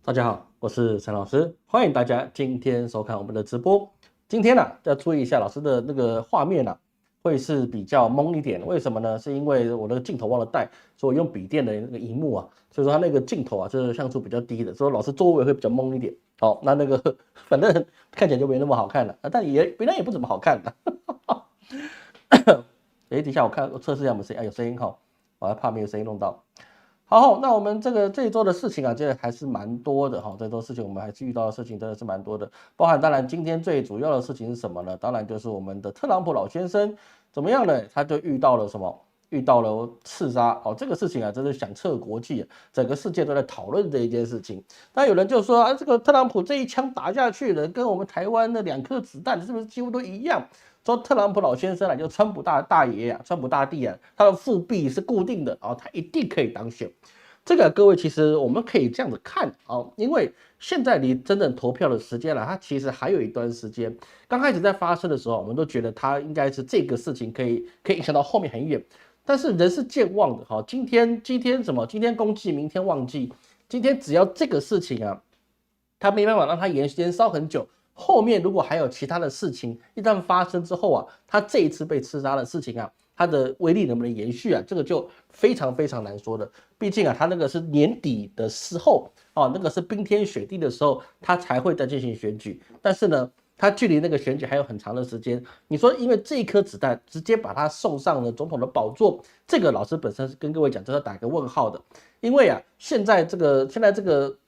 大家好，我是陈老师，欢迎大家今天收看我们的直播。今天要注意一下老师的那个画面会是比较蒙一点。为什么呢？是因为我那个镜头忘了带，所以我用笔电的那个荧幕所以说它那个镜头就是像素比较低的，所以老师周围会比较蒙一点。好，那个反正看起来就没那么好看了，但别人也不怎么好看的。等一下我测试一下有没有声音，有声音哈，我还怕没有声音弄到。好，那我们这一周的事情这个还是蛮多的哈。这周事情我们还是遇到的事情真的是蛮多的，包含当然今天最主要的事情是什么呢？当然就是我们的特朗普老先生怎么样呢？他就遇到了什么？遇到了刺杀这个事情真是响彻国际整个世界都在讨论这一件事情。那有人就说这个特朗普这一枪打下去了，跟我们台湾的2颗子弹是不是几乎都一样？说特朗普老先生就川普大爷川普大帝他的复辟是固定的他一定可以当选。这个各位其实我们可以这样子看因为现在离真正投票的时间它其实还有一段时间。刚开始在发生的时候，我们都觉得它应该是这个事情可以影响到后面很远，但是人是健忘的今天什么？今天公祭，明天忘记。今天只要这个事情它没办法让它延烧很久。后面如果还有其他的事情一旦发生之后他这一次被刺杀的事情它的威力能不能延续这个就非常非常难说的。毕竟他那个是年底的时候那个是冰天雪地的时候他才会再进行选举，但是呢他距离那个选举还有很长的时间。你说因为这一颗子弹直接把他送上了总统的宝座，这个老师本身是跟各位讲这是打个问号的。因为现在这个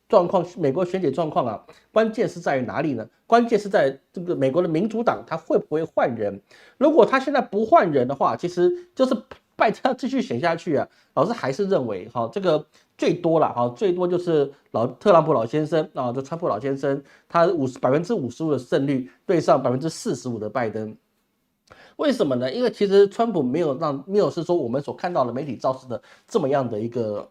状况，美国选举状况关键是在于哪里呢？关键是在这个美国的民主党他会不会换人。如果他现在不换人的话，其实就是拜他继续选下去老师还是认为这个最多就是特朗普老先生这川普老先生他55%的胜率对上45%的拜登。为什么呢？因为其实川普没有是说我们所看到的媒体造势的这么样的一个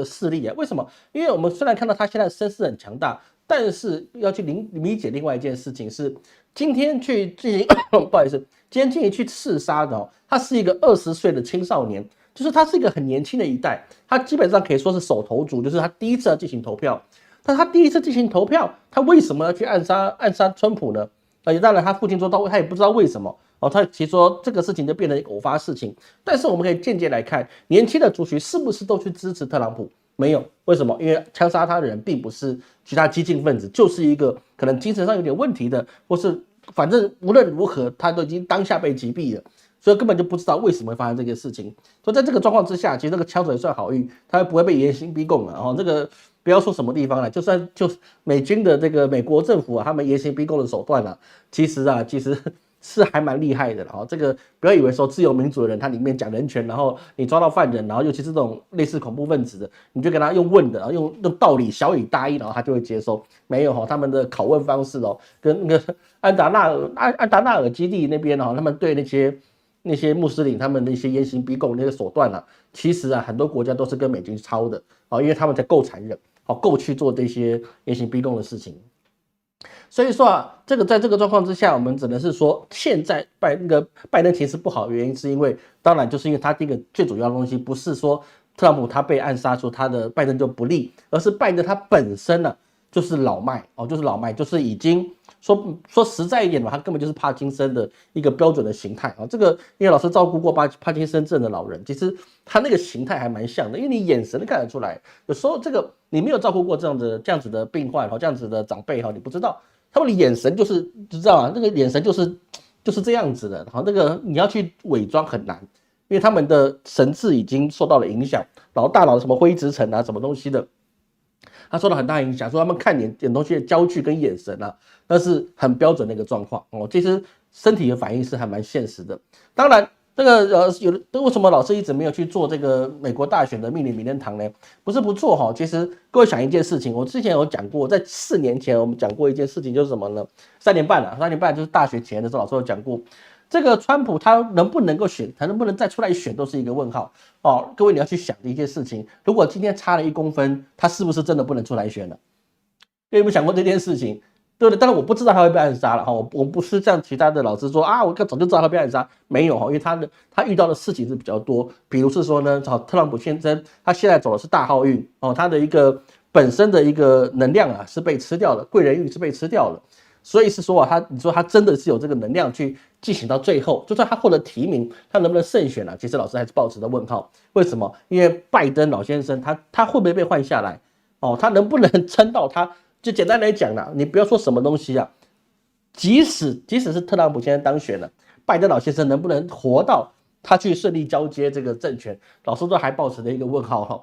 势力为什么？因为我们虽然看到他现在声势很强大，但是要去理解另外一件事情是，今天去进行不好意思，今天进行去刺杀的他是一个20岁的青少年，就是他是一个很年轻的一代，他基本上可以说是首投族，就是他第一次要进行投票。但他第一次进行投票，他为什么要去暗杀川普呢？当然他父亲说他也不知道为什么他其实说这个事情就变成一个偶发事情。但是我们可以间接来看，年轻的族群是不是都去支持特朗普？没有。为什么？因为枪杀他的人并不是其他激进分子，就是一个可能精神上有点问题的，或是反正无论如何他都已经当下被击毙了，所以根本就不知道为什么会发生这个事情。所以在这个状况之下，其实这个枪手也算好运，他不会被严刑逼供了这个不要说什么地方了，就美军的这个美国政府他们严刑逼供的手段其实是还蛮厉害的这个不要以为说自由民主的人他里面讲人权，然后你抓到犯人，然后尤其是这种类似恐怖分子的，你就跟他用问的，然后用道理小以大义，然后他就会接受。没有他们的拷问方式跟那个安达纳尔基地那边他们对那些穆斯林他们的一些严刑逼供那些手段其实很多国家都是跟美军抄的因为他们才够残忍够去做这些严刑逼供的事情。所以说在这个状况之下，我们只能是说现在拜登情势不好的原因是因为，当然就是因为他第一个最主要的东西不是说特朗普他被暗杀说他的拜登就不利，而是拜登他本身就是老迈就是已经说实在一点他根本就是帕金森的一个标准的形态这个因为老师照顾过帕金森症的老人，其实他那个形态还蛮像的，因为你眼神看得出来，有时候这个你没有照顾过这样子的病患这样子的长辈你不知道他们的眼神就知道那个眼神就是这样子的那个你要去伪装很难，因为他们的神智已经受到了影响，然后大脑的什么灰质层什么东西的，他受到很大影响，说他们看点东西的焦距跟眼神那是很标准的一个状况其实身体的反应是还蛮现实的。当然这个为什么老师一直没有去做这个美国大选的命理名人堂呢？不是不做其实各位想一件事情，我之前有讲过，在4年前我们讲过一件事情，就是什么呢？3年半就是大学前的时候，老师有讲过，这个川普他能不能够选，他能不能再出来选，都是一个问号各位你要去想的一件事情，如果今天差了1公分，他是不是真的不能出来选了？有没有想过这件事情？对不对？当然我不知道他会被暗杀了我不是像其他的老师说我早就知道他被暗杀，没有因为他遇到的事情是比较多，比如是说呢，特朗普先生他现在走的是大号运他的一个本身的一个能量啊是被吃掉了，贵人运是被吃掉了。所以是说啊，你说他真的是有这个能量去进行到最后，就算他获得提名，他能不能胜选啊？其实老师还是抱持的问号。为什么？因为拜登老先生他会不会被换下来？哦，他能不能撑到他？就简单来讲啦，你不要说什么东西啊，即使是特朗普先生当选了，拜登老先生能不能活到他去顺利交接这个政权？老师都还抱持的一个问号哈。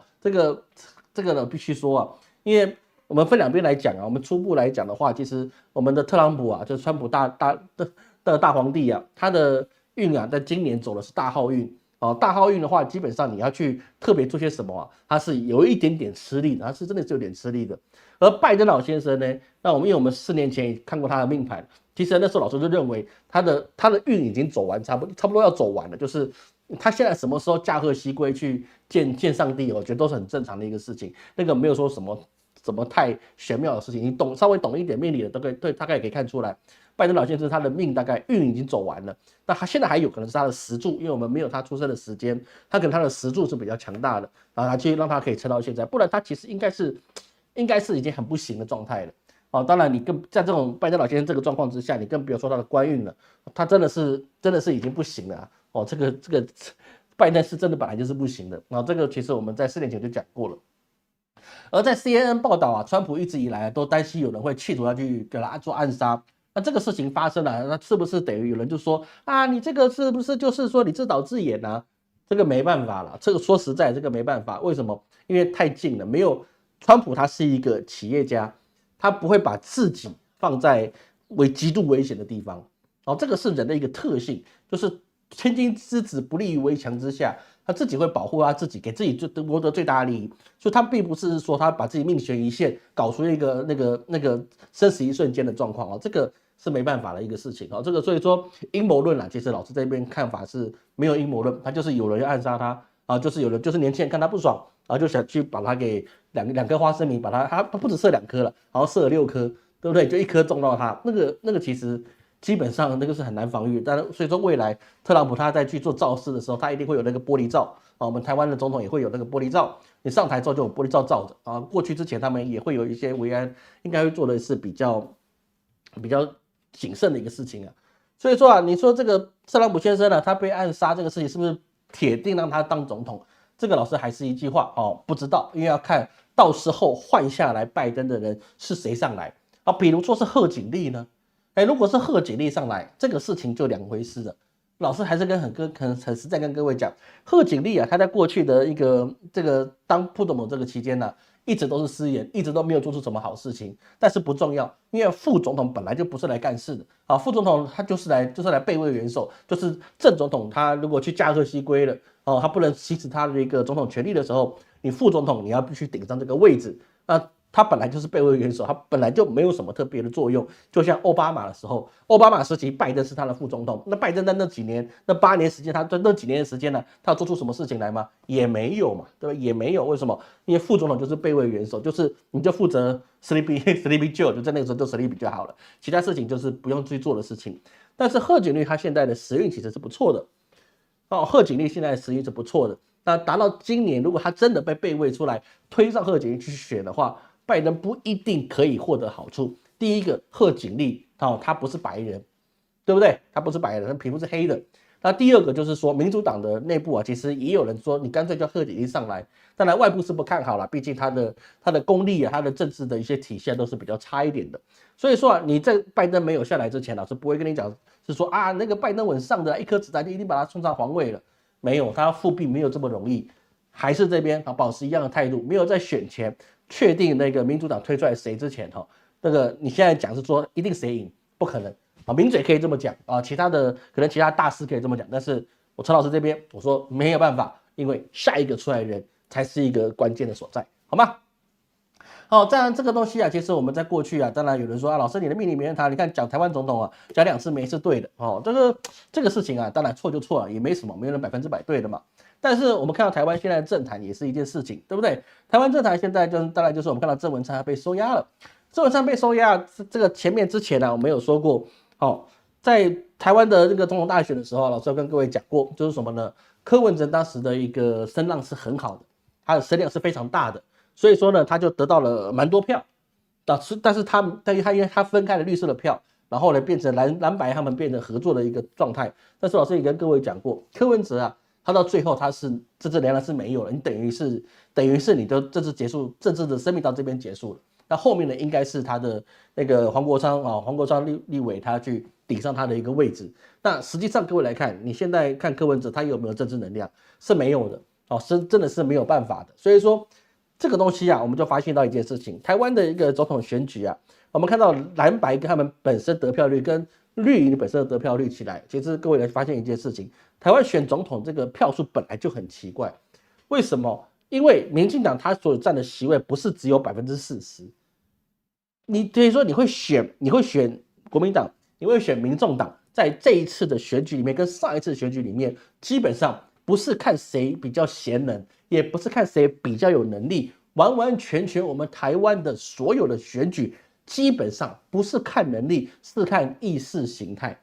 这个呢，必须说啊，因为我们分两边来讲啊，我们初步来讲的话，其实我们的特朗普啊，就是川普大皇帝啊，他的运啊，在今年走的是大号运哦。大号运的话，基本上你要去特别做些什么啊，他是有一点点吃力的，他是真的是有点吃力的。而拜登老先生呢，那因为我们4年前也看过他的命盘，其实那时候老师就认为他的运已经走完，差不多要走完了，就是他现在什么时候驾鹤西归去见上帝，我觉得都是很正常的一个事情，那个没有说什么太玄妙的事情，你稍微懂一点命理的都可以，对，大概也可以看出来，拜登老先生他的命大概运已经走完了，那他现在还有可能是他的时柱，因为我们没有他出生的时间，他可能他的时柱是比较强大的，然后他去让他可以撑到现在，不然他其实应该是已经很不行的状态了。哦，当然你在这种拜登老先生这个状况之下，你更不要说他的官运了，他真的是已经不行了啊。哦，这个拜登是真的本来就是不行的。然后这个其实我们在4年前就讲过了。而在 CNN 报道啊，川普一直以来都担心有人会企图要去给他做暗杀。那这个事情发生了，那是不是等于有人就说啊，你这个是不是就是说你自导自演啊？这个没办法了，这个说实在，这个没办法。为什么？因为太近了，没有川普他是一个企业家，他不会把自己放在极度危险的地方。哦，这个是人的一个特性，就是千金之子不立于危墙之下。他自己会保护他自己，给自己夺得最大的利益，所以他并不是说他把自己命悬一线，搞出一个那个生死一瞬间的状况哦，这个是没办法的一个事情哦。这个所以说阴谋论啊，其实老师这边看法是没有阴谋论，他就是有人要暗杀他啊，就是有人就是年轻人看他不爽，然后就想去把他给两颗花生米，把他不止射2颗了，然后射了6颗，对不对？就1颗中到他，那个其实。基本上那个是很难防御，但所以说未来特朗普他在去做造势的时候，他一定会有那个玻璃罩啊。我们台湾的总统也会有那个玻璃罩，你上台之后就有玻璃罩罩着啊。过去之前他们也会有一些维安，应该会做的是比较谨慎的一个事情啊。所以说啊，你说这个特朗普先生呢，他被暗杀这个事情是不是铁定让他当总统？这个老师还是一句话哦，不知道，因为要看到时候换下来拜登的人是谁上来啊。比如说是贺锦丽呢？如果是贺锦丽上来，这个事情就两回事了。老师还是很实在跟各位讲，贺锦丽啊，他在过去的这个当副总统这个期间呢，一直都是失言，一直都没有做出什么好事情。但是不重要，因为副总统本来就不是来干事的啊，副总统他就是来备位元首，就是正总统他如果去驾鹤西归了哦，他不能行使他的一个总统权力的时候，你副总统你要必须顶上这个位置啊。他本来就是备位元首，他本来就没有什么特别的作用。就像奥巴马的时候，奥巴马时期拜登是他的副总统，那拜登在那几年，那8年时间，他在那几年的时间呢，他要做出什么事情来吗？也没有嘛，对吧？也没有。为什么？因为副总统就是备位元首，就是你就负责 sleepy Joe， 就在那个时候就 sleepy 就好了，其他事情就是不用去做的事情。但是贺锦丽他现在的时运其实是不错的哦，贺锦丽现在的时运是不错的。那达到今年，如果他真的被备位出来推上贺锦丽去选的话，拜登不一定可以获得好处。第一个，贺锦丽哦，他不是白人，对不对？他不是白人，他皮肤是黑的。那第二个就是说，民主党的内部啊，其实也有人说，你干脆叫贺锦丽上来。当然，外部是不看好了，毕竟他的功力啊，他的政治的一些体现都是比较差一点的。所以说啊，你在拜登没有下来之前，老师不会跟你讲是说啊，那个拜登稳上的一颗子弹就一定把他送上皇位了。没有，他复辟没有这么容易，还是这边啊保持一样的态度，没有在选前确定那个民主党推出来谁之前那个你现在讲是说一定谁赢，不可能啊，名嘴可以这么讲啊，其他大师可以这么讲，但是我陈老师这边我说没有办法，因为下一个出来的人才是一个关键的所在，好吗？好，当然这个东西啊，其实我们在过去啊，当然有人说啊，老师你的命理没人谈，你看讲台湾总统啊，讲2次没是对的哦，这个事情啊，当然错就错了，也没什么，没有人100%对的嘛。但是我们看到台湾现在的政坛也是一件事情，对不对？台湾政坛现在当然就是我们看到郑文灿被收押了，郑文灿被收押，这个之前呢，我们有说过，在台湾的这个总统大选的时候，老师有跟各位讲过，就是什么呢？柯文哲当时的一个声浪是很好的，他的声量是非常大的。所以说呢，他就得到了蛮多票。但是他因为他分开了绿色的票，然后呢变成蓝白他们变成合作的一个状态。但是老师也跟各位讲过，柯文哲啊，他到最后他是这次仍然是没有了，你等于是你的政治结束，政治的生命到这边结束了。那后面呢，应该是他的那个黄国昌立委他去顶上他的一个位置。那实际上各位来看，你现在看柯文哲他有没有政治能量？是没有的哦，真的是没有办法的。所以说这个东西啊，我们就发现到一件事情，台湾的一个总统选举啊，我们看到蓝白跟他们本身得票率跟绿营本身的得票率起来，其实各位来发现一件事情，台湾选总统这个票数本来就很奇怪，为什么？因为民进党他所占的席位不是只有40%，你等于说你会选国民党，你会选民众党，在这一次的选举里面跟上一次选举里面，基本上不是看谁比较贤能，也不是看谁比较有能力，完完全全我们台湾的所有的选举基本上不是看能力，是看意识形态。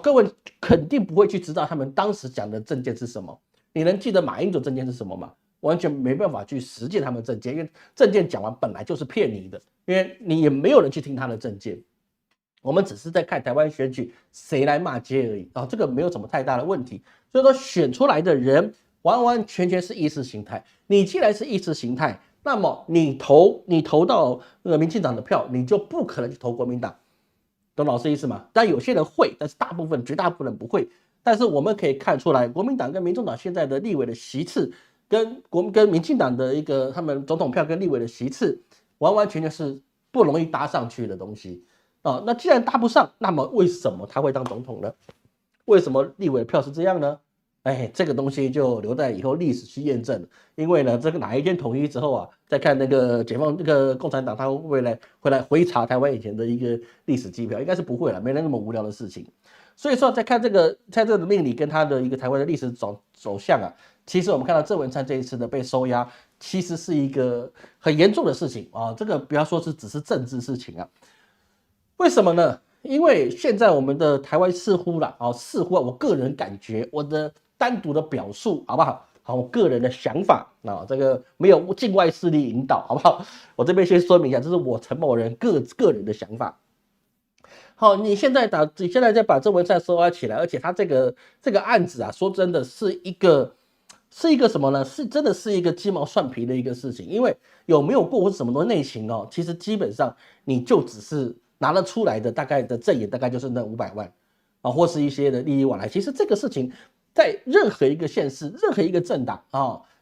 各位肯定不会去知道他们当时讲的政见是什么。你能记得马英九政见是什么吗？完全没办法去实践他们的政见，因为政见讲完本来就是骗你的，因为你也没有人去听他的政见。我们只是在看台湾选举谁来骂街而已这个没有什么太大的问题。所以说选出来的人完完全全是意识形态。你既然是意识形态，那么你投到民进党的票，你就不可能去投国民党，懂老师意思吗？但有些人会，但是绝大部分人不会。但是我们可以看出来，国民党跟民众党现在的立委的席次，跟民进党的一个他们总统票跟立委的席次，完完全全是不容易搭上去的东西。那既然搭不上，那么为什么他会当总统呢？为什么立委的票是这样呢？这个东西就留在以后历史去验证了。因为呢，这个哪一天统一之后啊，再看那个共产党他会来回查台湾以前的一个历史机票，应该是不会了，没人那么无聊的事情。所以说，在看这个命理跟他的一个台湾的历史走向啊，其实我们看到郑文灿这一次的被收押，其实是一个很严重的事情啊。这个不要说只是政治事情啊。为什么呢？因为现在我们的台湾似乎我个人感觉，我的单独的表述好不好？我个人的想法这个没有境外势力引导，好不好？我这边先说明一下，这是我陈某人个人的想法。好，你现在再把郑文灿收押起来，而且他这个案子啊，说真的是一个什么呢？真的是一个鸡毛蒜皮的一个事情，因为有没有过或是什么的内情其实基本上你就只是拿得出来的大概的证言，大概就是那500万或是一些的利益往来。其实这个事情在任何一个县市、任何一个政党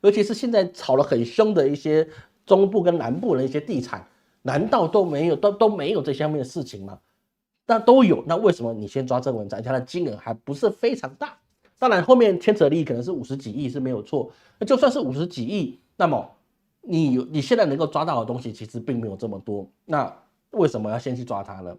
尤其是现在吵得很凶的一些中部跟南部的一些地产，难道都没有这方面的事情吗？那都有，那为什么你先抓郑文灿，他的金额还不是非常大？当然后面牵扯利益可能是50几亿是没有错，那就算是50几亿，那么你现在能够抓到的东西其实并没有这么多，那为什么要先去抓他呢？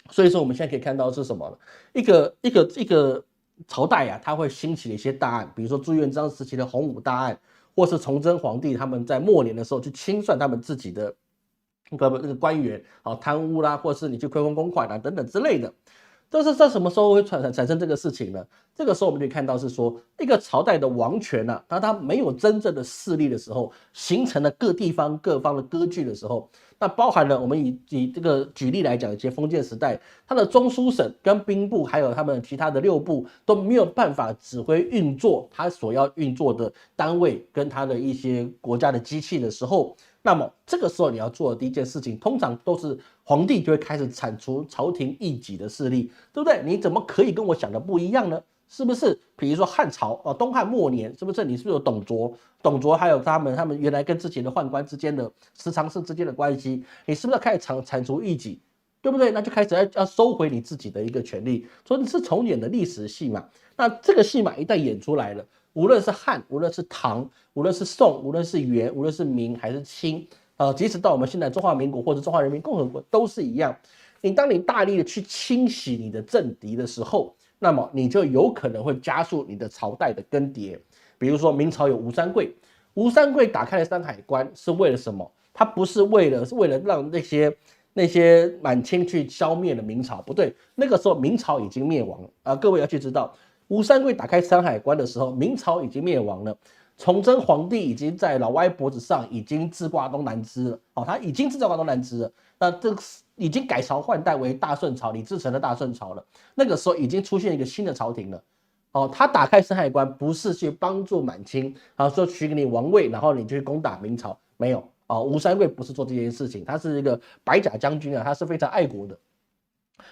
所以说我们现在可以看到是什么呢？一个朝代啊，它会兴起的一些大案，比如说朱元璋时期的洪武大案，或是崇祯皇帝他们在末年的时候去清算他们自己的那个官员贪污啦，或是你去亏空公款等等之类的。但是在什么时候会产生这个事情呢？这个时候我们可以看到是说，一个朝代的王权啊，当它没有真正的势力的时候，形成了各地方各方的割据的时候，那包含了我们以这个举例来讲，一些封建时代，它的中书省跟兵部还有他们其他的6部都没有办法指挥运作它所要运作的单位跟它的一些国家的机器的时候，那么这个时候你要做的第一件事情，通常都是皇帝就会开始铲除朝廷异己的势力，对不对？你怎么可以跟我想的不一样呢？是不是？比如说汉朝东汉末年，是不是？你是不是有董卓还有他们原来跟之前的宦官之间的十常侍之间的关系？你是不是要开始铲除异己，对不对？那就开始要收回你自己的一个权利，所以你是重演的历史戏嘛。那这个戏码一旦演出来了，无论是汉，无论是唐，无论是宋，无论是元，无论是明还是清即使到我们现在中华民国或者中华人民共和国都是一样。当你大力的去清洗你的政敌的时候，那么你就有可能会加速你的朝代的更迭。比如说明朝有吴三桂，吴三桂打开了山海关是为了什么？他不是为了让那些满清去消灭了明朝，不对，那个时候明朝已经灭亡了各位要去知道，吴三桂打开山海关的时候，明朝已经灭亡了。崇祯皇帝已经在老歪脖子上已经自挂东南枝了，哦，他已经自挂东南枝了，那这个已经改朝换代为大顺朝，李自成的大顺朝了。那个时候已经出现一个新的朝廷了，哦，他打开山海关不是去帮助满清，然后说许给你王位，然后你就去攻打明朝，没有，哦，吴三桂不是做这件事情，他是一个白甲将军啊，他是非常爱国的。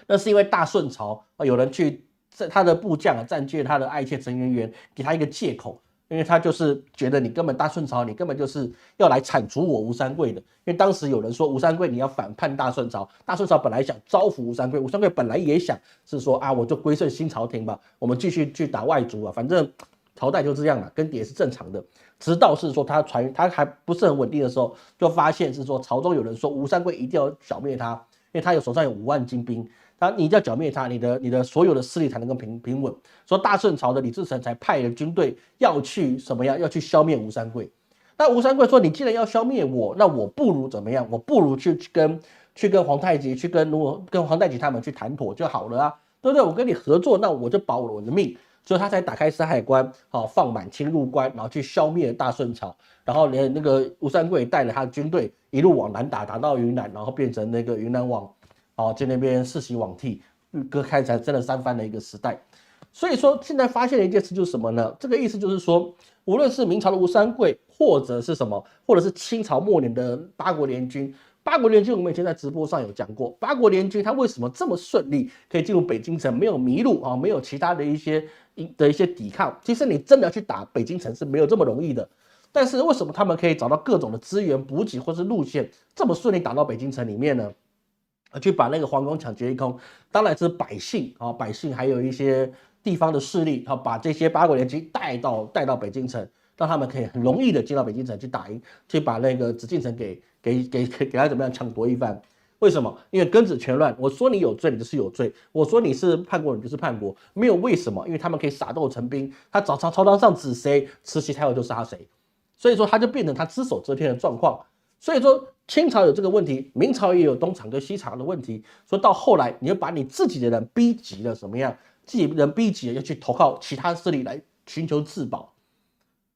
那是因为大顺朝有人去他的部将占据他的爱妾陈圆圆，给他一个借口，因为他就是觉得你根本大顺朝，你根本就是要来铲除我吴三桂的。因为当时有人说吴三桂你要反叛大顺朝，大顺朝本来想招抚吴三桂，吴三桂本来也想是说啊，我就归顺新朝廷吧，我们继续去打外族啊，反正朝代就这样了，更迭是正常的。直到是说他还不是很稳定的时候，就发现是说朝中有人说吴三桂一定要剿灭他，因为他手上有5万精兵。你一定要剿灭他，你的所有的势力才能够平稳。说大顺朝的李自成才派了军队要去什么样？要去消灭吴三桂。那吴三桂说：“你既然要消灭我，那我不如怎么样？我不如去跟皇太极跟皇太极他们去谈妥就好了啊，对不对？我跟你合作，那我就保我的命。”所以他才打开山海关，放满清入关，然后去消灭大顺朝。然后连那个吴三桂带了他的军队一路往南打到云南，然后变成那个云南王。在那边世袭罔替，割开才真的三番的一个时代。所以说，现在发现了一件事，就是什么呢？这个意思就是说，无论是明朝的吴三桂，或者是什么，或者是清朝末年的八国联军，八国联军我们以前在直播上有讲过，八国联军它为什么这么顺利可以进入北京城，没有迷路啊，没有其他的一些抵抗。其实你真的要去打北京城是没有这么容易的。但是为什么他们可以找到各种的资源补给或是路线，这么顺利打到北京城里面呢？去把那个皇宫抢劫一空，当然是百姓啊，百姓还有一些地方的势力啊，把这些八国联军带到北京城，让他们可以很容易的进到北京城去打赢，去把那个紫禁城给他怎么样抢夺一番。为什么？因为庚子拳乱，我说你有罪，你就是有罪；我说你是叛国，你就是叛国，没有为什么？因为他们可以撒豆成兵，他朝堂上指谁，慈禧太后就杀谁，所以说他就变成他只手遮天的状况。所以说清朝有这个问题，明朝也有东厂跟西厂的问题。说到后来，你就把你自己的人逼急了，什么样？自己人逼急了，要去投靠其他势力来寻求自保。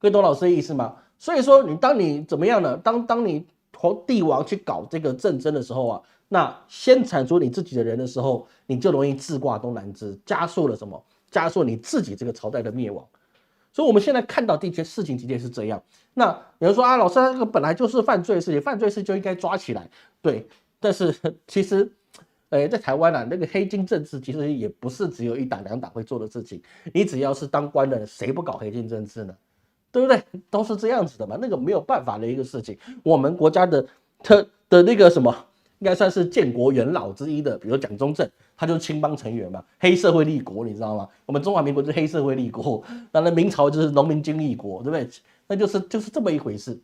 各位懂老师的意思吗？所以说，当你怎么样呢？当你帝王去搞这个战争的时候啊，那先铲除你自己的人的时候，你就容易自挂东南枝，加速了什么？加速你自己这个朝代的灭亡。所以我们现在看到的确事情的确是这样。那有人说啊，老师，这个本来就是犯罪的事情，犯罪事就应该抓起来。对，但是其实，在台湾啊，那个黑金政治其实也不是只有一党两党会做的事情。你只要是当官的，谁不搞黑金政治呢？对不对？都是这样子的嘛，那个没有办法的一个事情。我们国家的那个什么，应该算是建国元老之一的，比如蒋中正。他就是青帮成员嘛，黑社会立国，你知道吗？我们中华民国就是黑社会立国，当然明朝就是农民军立国，对不对？那就是这么一回事。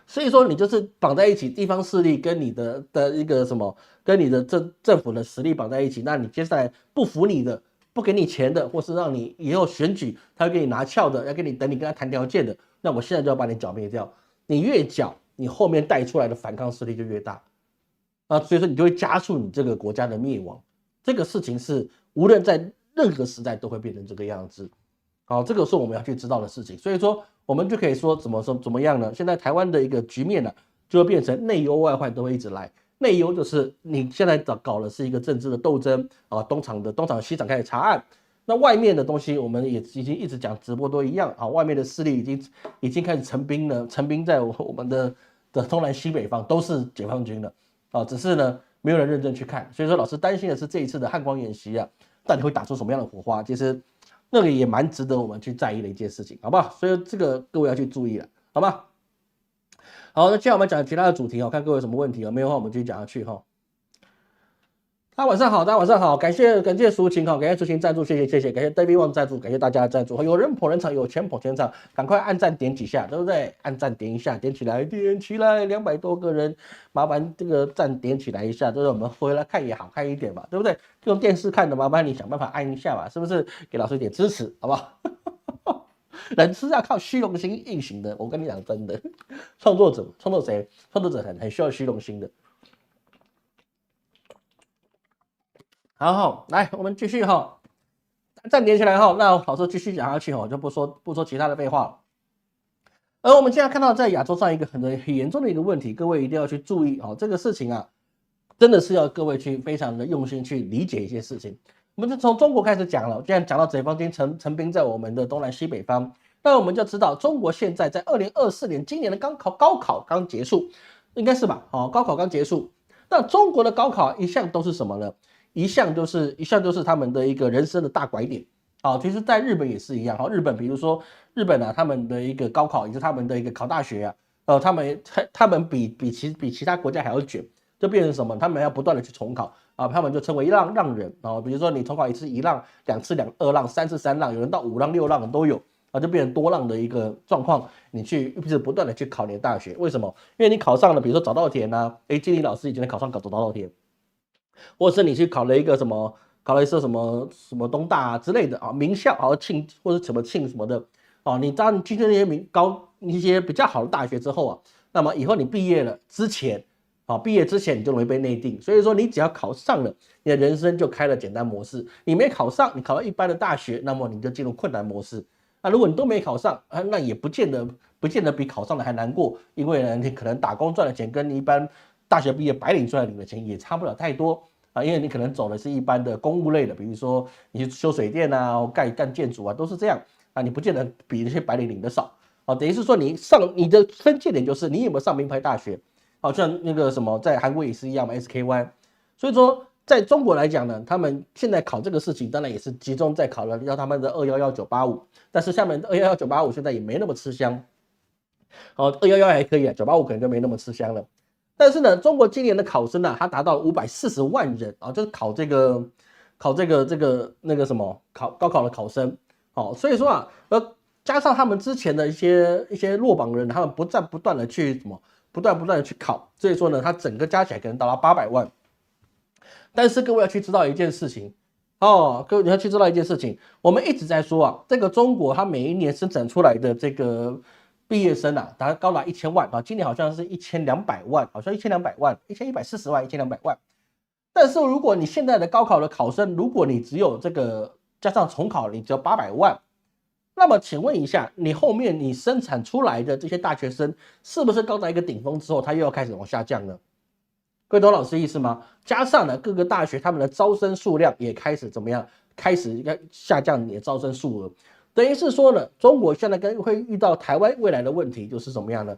所以说，你就是绑在一起，地方势力跟你的一个什么，跟你的政府的实力绑在一起，那你接下来不服你的，不给你钱的，或是让你以后选举他会给你拿票的，要跟你跟他谈条件的，那我现在就要把你剿灭掉。你越剿，你后面带出来的反抗势力就越大。所以说你就会加速你这个国家的灭亡，这个事情是无论在任何时代都会变成这个样子。好，这个是我们要去知道的事情。所以说我们就可以说怎么样呢？现在台湾的一个局面呢，就会变成内忧外患都会一直来。内忧就是你现在搞的是一个政治的斗争啊，东厂西厂开始查案。那外面的东西我们也已经一直讲，直播都一样啊，外面的势力已经开始成兵了，成兵在我们的东南西北方都是解放军了。只是呢，没有人认真去看，所以说老师担心的是这一次的汉光演习啊，到底会打出什么样的火花？其实那个也蛮值得我们去在意的一件事情，好不好？所以这个各位要去注意了，好吗？好，那接下来我们讲其他的主题看各位有什么问题没有的话，我们继续讲下去大家晚上好，大家晚上好，感谢抒情感谢抒情赞助，谢谢，感谢 David Wang 赞助，感谢大家的赞助。有人捧人场，有钱捧钱场，赶快按赞点几下，对不对？按赞点一下，点起来，200多个人，麻烦这个赞点起来一下，对不对？我们回来看也好看一点嘛，对不对？用电视看的，麻烦你想办法按一下吧，是不是？给老师一点支持，好不好？人是要靠虚荣心运行的，我跟你讲真的，创作者很需要虚荣心的。好，来，我们继续暂停起来那老师继续讲下去就不说其他的废话了。而我们现在看到在亚洲上一个很严重的一个问题，各位一定要去注意这个事情啊，真的是要各位去非常的用心去理解一些事情。我们就从中国开始讲了，既然讲到解放军陈兵在我们的东南西北方，那我们就知道中国现在在2024年今年的高考刚结束，应该是吧？高考刚结束，那中国的高考一向都是什么呢？一向就是他们的一个人生的大拐点。其实在日本也是一样。日本比如说日本啊，他们的一个高考也是他们的一个考大学啊，他们比其他国家还要卷，就变成什么？他们要不断的去重考啊，他们就称为浪人啊。比如说你重考一次一浪，两次二浪，三次三浪，有人到5浪6浪都有啊，就变成多浪的一个状况。你去一直不断的去考你的大学，为什么？因为你考上了，比如说早稻田啊，经理老师以前考上早稻田，或者是你去考了一个什么？考了一次什么东大之类的名校庆或者什么庆什么的你当你进去那些一些比较好的大学之后那么以后你毕业了之前毕业之前你就容易被内定，所以说你只要考上了，你的人生就开了简单模式。你没考上，你考到一般的大学，那么你就进入困难模式。那如果你都没考上那也不见得比考上的还难过，因为呢你可能打工赚的钱跟你一般大学毕业白领赚领的钱也差不了太多。因为你可能走的是一般的公务类的，比如说你去修水电啊、干建筑啊，都是这样你不见得比那些白领领的少等于是说你的分界点就是你有没有上名牌大学像那个什么在韩国也是一样嘛 ，SKY。所以说在中国来讲呢，他们现在考这个事情，当然也是集中在考了要他们的211985，但是下面211985现在也没那么吃香211还可以985可能就没那么吃香了。但是呢，中国今年的考生他达到了540万人就是考那个什么高考的考生所以说加上他们之前的一些落榜人，他们不断的去不断的去考，所以说呢，他整个加起来可能达到800万。但是各位要去知道一件事情各位你要去知道一件事情，我们一直在说这个中国它每一年生产出来的这个毕业生高达1000万今年好像是1200万，好像1200万，1140万，1200万。但是如果你现在的高考的考生，如果你只有这个加上重考，你只有800万，那么请问一下，你后面你生产出来的这些大学生，是不是高达一个顶峰之后，它又要开始往下降呢？各位懂老师意思吗？加上呢，各个大学他们的招生数量也开始怎么样？开始下降你的招生数额。等于是说呢，中国现在会遇到台湾未来的问题，就是怎么样呢？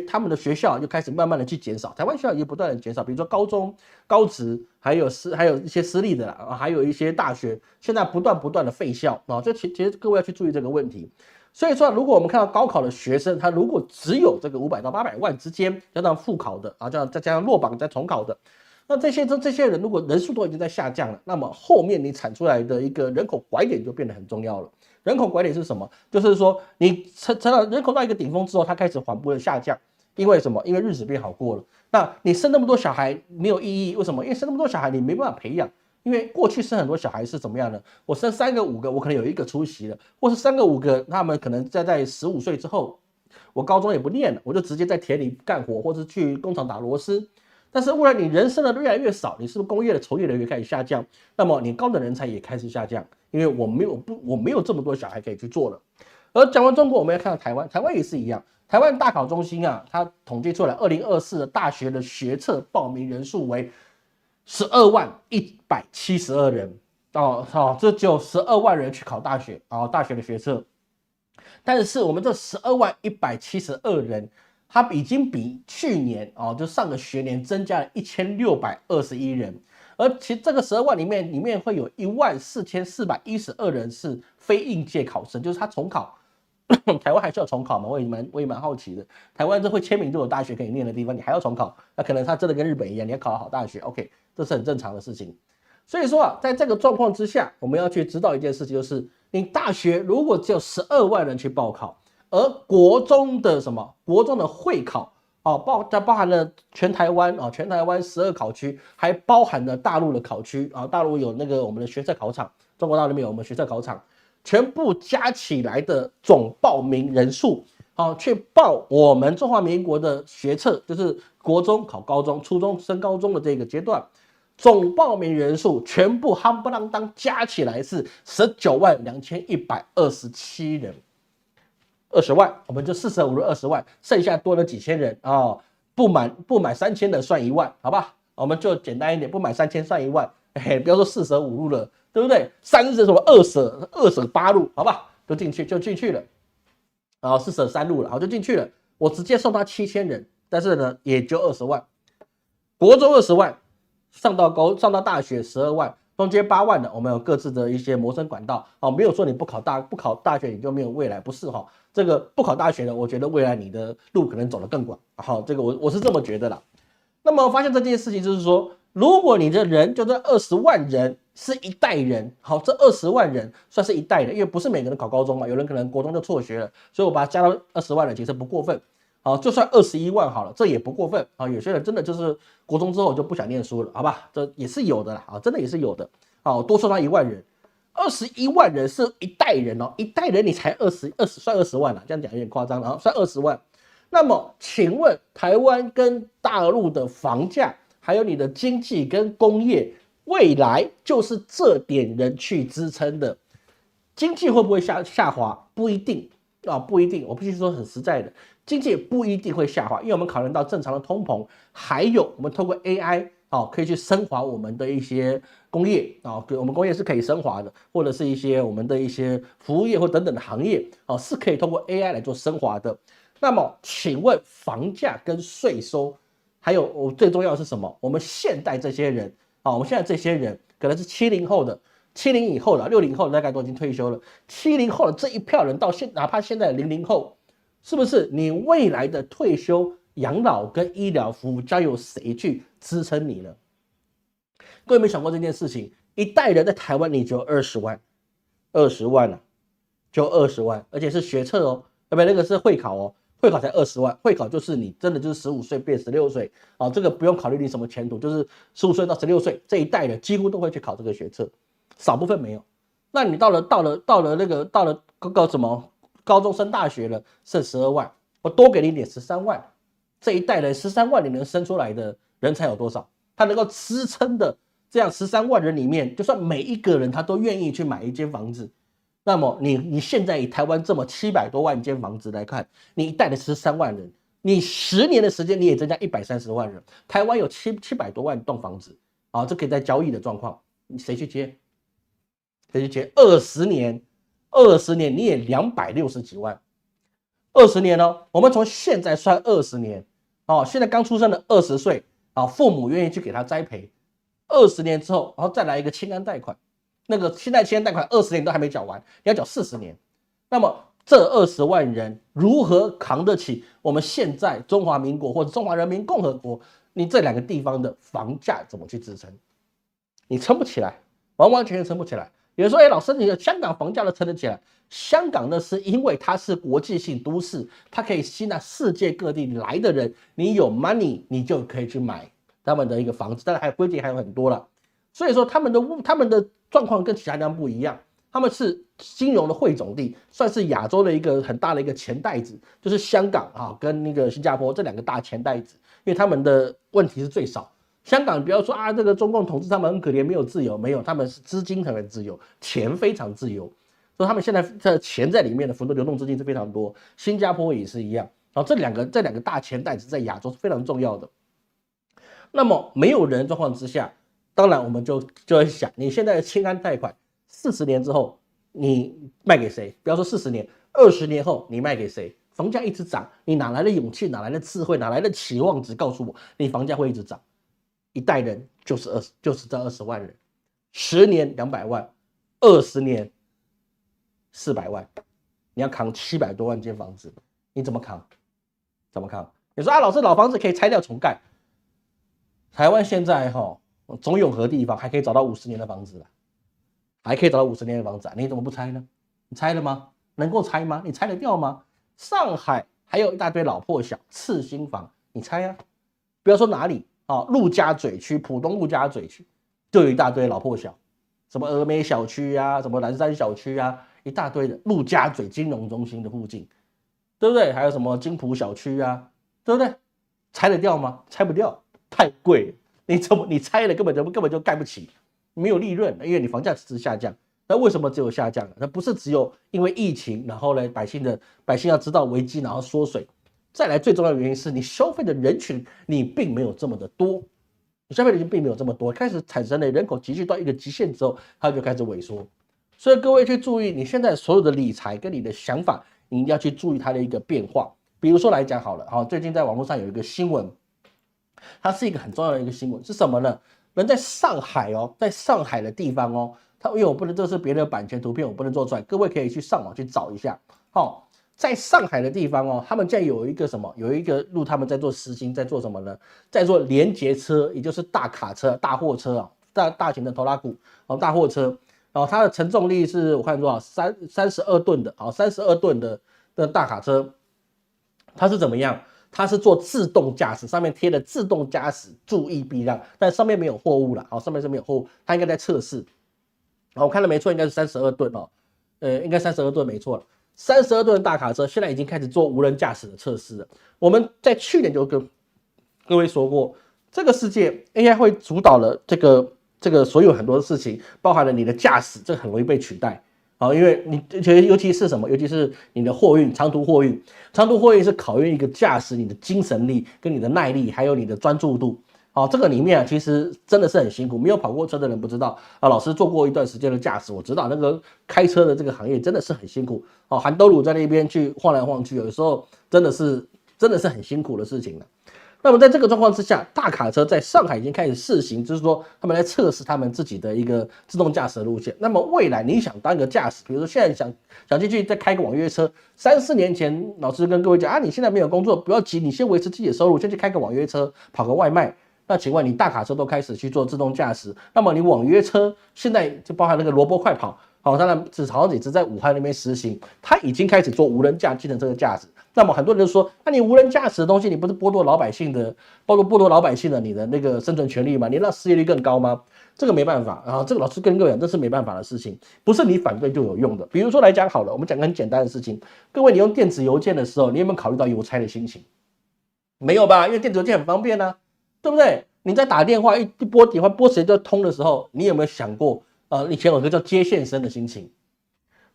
他们的学校就开始慢慢的去减少，台湾学校也不断的减少，比如说高中、高职，还有一些私立的还有一些大学，现在不断的废校这其实各位要去注意这个问题。所以说，如果我们看到高考的学生，他如果只有这个500到800万之间，加上复考的再加上落榜再重考的。那这些人如果人数都已经在下降了，那么后面你产出来的一个人口拐点就变得很重要了。人口拐点是什么？就是说你成了人口到一个顶峰之后，它开始缓步的下降，因为什么？因为日子变好过了。那你生那么多小孩没有意义，为什么？因为生那么多小孩你没办法培养。因为过去生很多小孩是怎么样呢？我生3个5个，我可能有1个出席了，或是3个5个，他们可能在15岁之后，我高中也不念了，我就直接在田里干活，或者去工厂打螺丝。但是未来你人生的越来越少，你是不是工业的从业人员开始下降？那么你高等人才也开始下降，因为我没有这么多小孩可以去做了。而讲完中国，我们要看到台湾，台湾也是一样。台湾大考中心它统计出来2024的大学的学测报名人数为12.172万人这就12万人去考大学大学的学测。但是我们这12.172万人。它已经比去年就上个学年增加了1621人，而其这个12万里面会有14412人是非应届考生，就是他重考。台湾还需要重考吗？我也蛮好奇的。台湾这会签名就有大学可以念的地方，你还要重考？那可能他真的跟日本一样，你要考好大学 ，OK， 这是很正常的事情。所以说在这个状况之下，我们要去知道一件事情，就是你大学如果只有12万人去报考。而国中的会考包含了全台湾12考区，还包含了大陆的考区大陆有那个我们的学测考场，中国大陆那边有我们学测考场，全部加起来的总报名人数去报我们中华民国的学测，就是国中考高中、初中升高中的这个阶段，总报名人数全部夯不啷当加起来是192127人。20万，我们就42路20万，剩下多了几千人啊，不满3000的算1万，好吧？我们就简单一点，不满3000算1万，不要说45路了，对不对？30什么2舍8路，好吧？就进去了，然后43路了，好就进去了。我直接送他7000人，但是呢也就20万，国中20万，上到大学12万。中间8万的，我们有各自的一些谋生管道，没有说你不考大学你就没有未来，不是哈。这个不考大学的，我觉得未来你的路可能走得更广，好，这个我是这么觉得啦。那么发现这件事情就是说，如果你的人就这20万人是一代人，好，这20万人算是一代人，因为不是每个人考高中嘛，有人可能国中就辍学了，所以我把它加到20万人，其实不过分。好，就算21万好了，这也不过分啊。有些人真的就是国中之后就不想念书了，好吧？这也是有的啦，啊，真的也是有的。好，多送他1万人，21万人是一代人哦，一代人你才算20万了，这样讲有点夸张了，算20万。那么，请问台湾跟大陆的房价，还有你的经济跟工业，未来就是这点人去支撑的，经济会不会下滑？不一定啊，不一定。我必须说很实在的。经济不一定会下滑，因为我们考虑到正常的通膨，还有我们透过 AI 可以去升华我们的一些工业我们工业是可以升华的，或者是一些我们的一些服务业或等等的行业是可以通过 AI 来做升华的。那么，请问房价跟税收，还有最重要的是什么？我们现代这些人我们现在这些人可能是70后的。70以后的60后大概都已经退休了，70后的这一票人到哪怕现在的00后。是不是你未来的退休、养老跟医疗服务将由谁去支撑你呢？各位有没有想过这件事情？一代人在台湾你就20万，20万啊，就20万，而且是学测哦，那个是会考哦，会考才20万，会考就是你真的就是15岁变16岁啊，这个不用考虑你什么前途，就是15岁到16岁这一代人几乎都会去考这个学测，少部分没有。那你到了什么？高中升大学了，剩12万，我多给你点13万，这一代人13万你能生出来的人才有多少？他能够支撑的这样13万人里面，就算每一个人他都愿意去买一间房子，那么你现在以台湾这么700多万间房子来看，你一代的13万人，你10年的时间你也增加130万人，台湾有700多万栋房子这可以在交易的状况，谁去接？谁去接？20年你也260几万，20年哦，我们从现在算20年现在刚出生的20岁父母愿意去给他栽培，20年之后，然后再来一个青安贷款，那个现在青安贷款20年都还没缴完，你要缴40年，那么这20万人如何扛得起我们现在中华民国或者中华人民共和国你这2个地方的房价怎么去支撑？你撑不起来，完完全全撑不起来。有人说，老师，你的香港房价都撑得起来。香港呢，是因为它是国际性都市，它可以吸纳世界各地来的人。你有 money， 你就可以去买他们的一个房子。当然，还有规定还有很多了。所以说，他们的状况跟其他地方不一样。他们是金融的汇总地，算是亚洲的一个很大的一个钱袋子，就是香港跟那个新加坡这2个大钱袋子，因为他们的问题是最少。香港不要说这个中共统治他们很可怜，没有自由，没有，他们是资金很自由，钱非常自由，所以他们现在的钱在里面的浮动流动资金是非常多。新加坡也是一样，这两个大钱袋子在亚洲是非常重要的。那么没有人状况之下，当然我们就会想，你现在的青安贷款40年之后你卖给谁？不要说40年，20年后你卖给谁？房价一直涨，你哪来的勇气？哪来的智慧？哪来的期望值告诉我你房价会一直涨？一代人就是这20万人，10年200万，20年400万，你要扛700多万间房子，你怎么扛？怎么扛？你说老师，老房子可以拆掉重盖，台湾现在中永和地方还可以找到50年的房子，还可以找到50年的房子你怎么不拆呢？你拆了吗？能够拆吗？你拆得掉吗？上海还有一大堆老破小次新房，你拆啊！不要说哪里陆家嘴区、浦东陆家嘴区就有一大堆老破小，什么峨眉小区什么南山小区一大堆的陆家嘴金融中心的附近，对不对？还有什么金浦小区对不对？拆得掉吗？拆不掉，太贵了。你拆了根本就盖不起，没有利润，因为你房价持续下降。那为什么只有下降？那不是只有因为疫情，然后呢，百姓要知道危机，然后缩水。再来最重要的原因是你消费的人群你并没有这么的多，你消费人群并没有这么多，开始产生了人口集聚到一个极限之后，它就开始萎缩。所以各位去注意你现在所有的理财跟你的想法，你一定要去注意它的一个变化。比如说来讲好了，最近在网络上有一个新闻，它是一个很重要的一个新闻，是什么呢？人在上海在上海的地方因为我不能，这是别人的版权图片，我不能做出来，各位可以去上网去找一下。在上海的地方他们现在有一个什么？有一个路他们在做实行，在做什么呢？在做联结车，也就是大卡车、大货车大型的拖拉股大货车，它的承重力是我看多少32吨的32吨的大卡车，它是怎么样？它是做自动驾驶，上面贴了自动驾驶，注意避让，但上面没有货物了，上面是没有货物，它应该在测试。我看了没错，应该是32吨应该32吨没错了。32吨的大卡车现在已经开始做无人驾驶的测试了。我们在去年就跟各位说过，这个世界 AI 会主导了这个所有很多事情，包含了你的驾驶，这很容易被取代。因为你尤其是什么？尤其是你的货运，长途货运，长途货运是考验一个驾驶你的精神力、跟你的耐力，还有你的专注度。这个里面其实真的是很辛苦，没有跑过车的人不知道老师做过一段时间的驾驶，我知道那个开车的这个行业真的是很辛苦韩兜鲁在那边去晃来晃去，有时候真的是很辛苦的事情了。那么在这个状况之下，大卡车在上海已经开始试行，就是说他们来测试他们自己的一个自动驾驶的路线。那么未来你想当一个驾驶，比如说现在想进去再开个网约车，3、4年前老师跟各位讲你现在没有工作不要急，你先维持自己的收入，先去开个网约车，跑个外卖。那请问你大卡车都开始去做自动驾驶，那么你网约车现在就包含那个萝卜快跑，当然好像也是在武汉那边实行，它已经开始做无人驾计程车的驾驶。那么很多人就说，那你无人驾驶的东西，你不是剥夺老百姓的你的那个生存权利吗？你让失业率更高吗？这个没办法这个老师跟各位讲，这是没办法的事情，不是你反对就有用的。比如说来讲好了，我们讲个很简单的事情，各位你用电子邮件的时候，你有没有考虑到邮差的心情？没有吧？因为电子邮件很方便对不对？你在打电话一拨电话拨谁就通的时候，你有没有想过以前有个叫接线生的心情？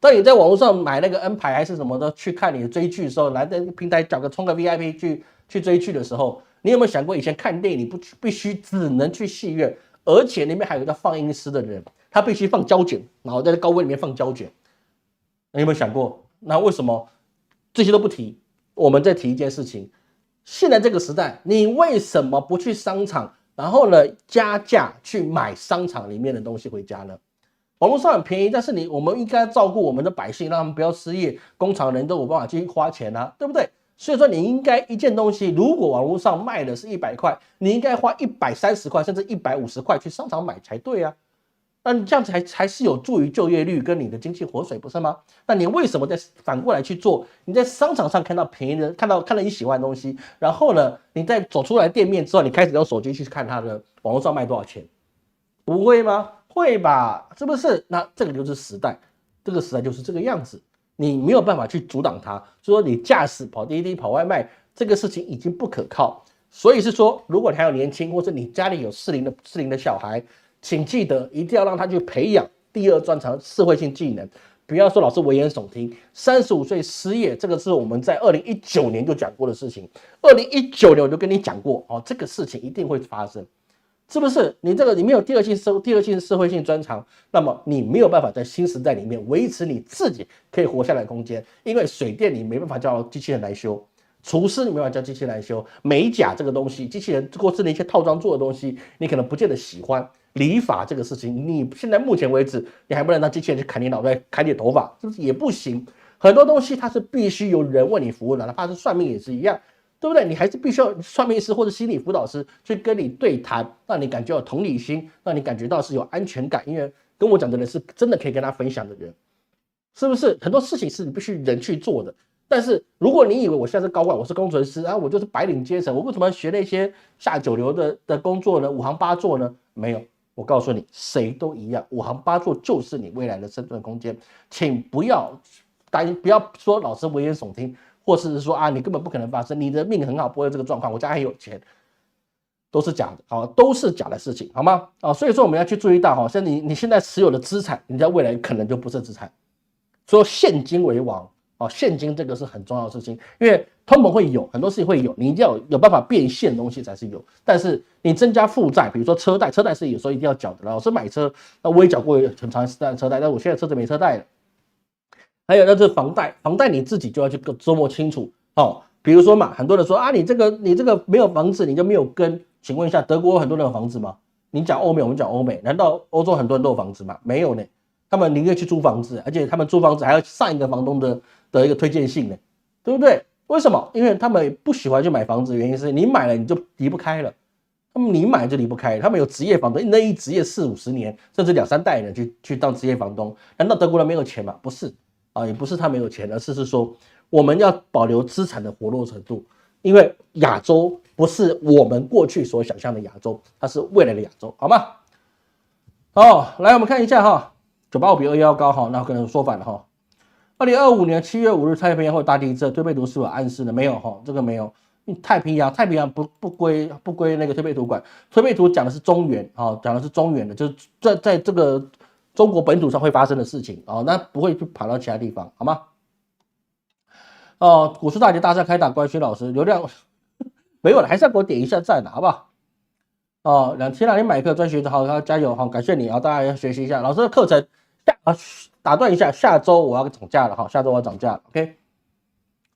当你在网络上买那个 N 牌还是什么的去看你的追剧的时候，来在平台充个 VIP 去追剧的时候，你有没有想过以前看电影你必须只能去戏院，而且里面还有一个放映师的人，他必须放胶卷，然后在高温里面放胶卷。你有没有想过？那为什么这些都不提？我们再提一件事情。现在这个时代，你为什么不去商场，然后呢加价去买商场里面的东西回家呢？网络上很便宜，但是我们应该照顾我们的百姓，让他们不要失业，工厂人都有办法去花钱对不对？所以说你应该一件东西，如果网络上卖的是100块，你应该花130块甚至150块去商场买才对那你这样子才是有助于就业率跟你的经济活水，不是吗？那你为什么再反过来去做？你在商场上看到便宜的，看到你喜欢的东西，然后呢，你再走出来店面之后，你开始用手机去看它的网络上卖多少钱？不会吗？会吧？是不是？那这个就是时代，这个时代就是这个样子，你没有办法去阻挡它。所以说你驾驶跑滴滴跑外卖这个事情已经不可靠，所以是说，如果你还有年轻，或者你家里有适龄的小孩。请记得一定要让他去培养第二专长社会性技能，不要说老师危言耸听。35岁失业，这个是我们在2019年就讲过的事情。2019年我就跟你讲过这个事情一定会发生，是不是？你没有第二性社会性专长，那么你没有办法在新时代里面维持你自己可以活下来的空间。因为水电你没办法叫机器人来修。厨师你没办法叫机器人来修，美甲这个东西，机器人或是那些套装做的东西，你可能不见得喜欢。理发这个事情，你现在目前为止，你还不能让机器人去砍你脑袋、砍你的头发，是不是也不行？很多东西它是必须有人为你服务的，哪怕是算命也是一样，对不对？你还是必须要算命师或者心理辅导师去跟你对谈，让你感觉有同理心，让你感觉到是有安全感，因为跟我讲的人是真的可以跟他分享的人，是不是？很多事情是你必须人去做的。但是如果你以为我现在是高管，我是工程师我就是白领阶层，我为什么要学那些下九流的工作呢？5行8作呢？没有。我告诉你，谁都一样，5行8作就是你未来的生存空间，请不要不要说老师危言耸听，或是说你根本不可能发生，你的命很好，不会有这个状况，我家很有钱。都是假的，好，都是假的事情，好吗？啊，所以说我们要去注意到，哈，像你现在持有的资产，你在未来可能就不是资产，所以现金为王，啊，现金这个是很重要的事情，因为通膨会有很多事情会有，你一定要有办法变现的东西才是有，但是你增加负债，比如说车贷，车贷是有时候一定要缴的，老师买车，那我也缴过很长时间的车贷，但我现在车子没车贷了。还有就是房贷，房贷你自己就要去琢磨清楚哦。比如说嘛，很多人说啊，你这个没有房子，你就没有根。请问一下，德国很多人有房子吗？你讲欧美，我们讲欧美，难道欧洲很多人都有房子吗？没有呢，他们宁愿去租房子，而且他们租房子还要上一个房东的一个推荐信呢，对不对？为什么？因为他们不喜欢去买房子，原因是你买了你就离不开了。他们你买就离不开，他们有职业房东，那一职业4、50年，甚至2、3代人去当职业房东。难道德国人没有钱吗？不是啊，也不是他没有钱，而是说我们要保留资产的活络程度，因为亚洲不是我们过去所想象的亚洲，它是未来的亚洲，好吗？好，来我们看一下哈，985比21高哈，那可能说反了哈。2025年7月5日太平洋会大地震，推背图是有暗示的没有哈？这个没有。太平洋不归那个推背图管，推背图讲的是中原啊，讲的是中原的，就是在这个中国本土上会发生的事情啊，那不会去跑到其他地方，好吗？哦，股市大跌大赛开打，关勋老师流量没有了，还是要给我点一下赞的，好不好？哦，前2天买课专学的好，加油哈，感谢你啊，大家要学习一下老师的课程。打断一下，下周我要涨价了哈，下周我要涨价了 ，OK。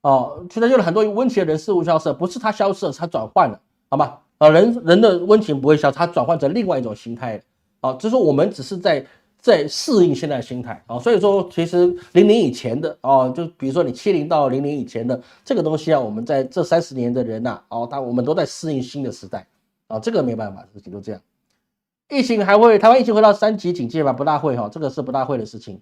哦，现在有了很多温情的人事物消失，不是他消失了，他转换了，好吗？人的温情不会消失，他转换成另外一种心态了。啊，就是说我们只是在适应现在的心态啊，所以说其实00以前的哦，就比如说你70到00以前的这个东西啊，我们在这30年的人呐，哦，我们都在适应新的时代啊，这个没办法，事情就这样。台湾疫情回到3级警戒吗？不大会哈，这个是不大会的事情。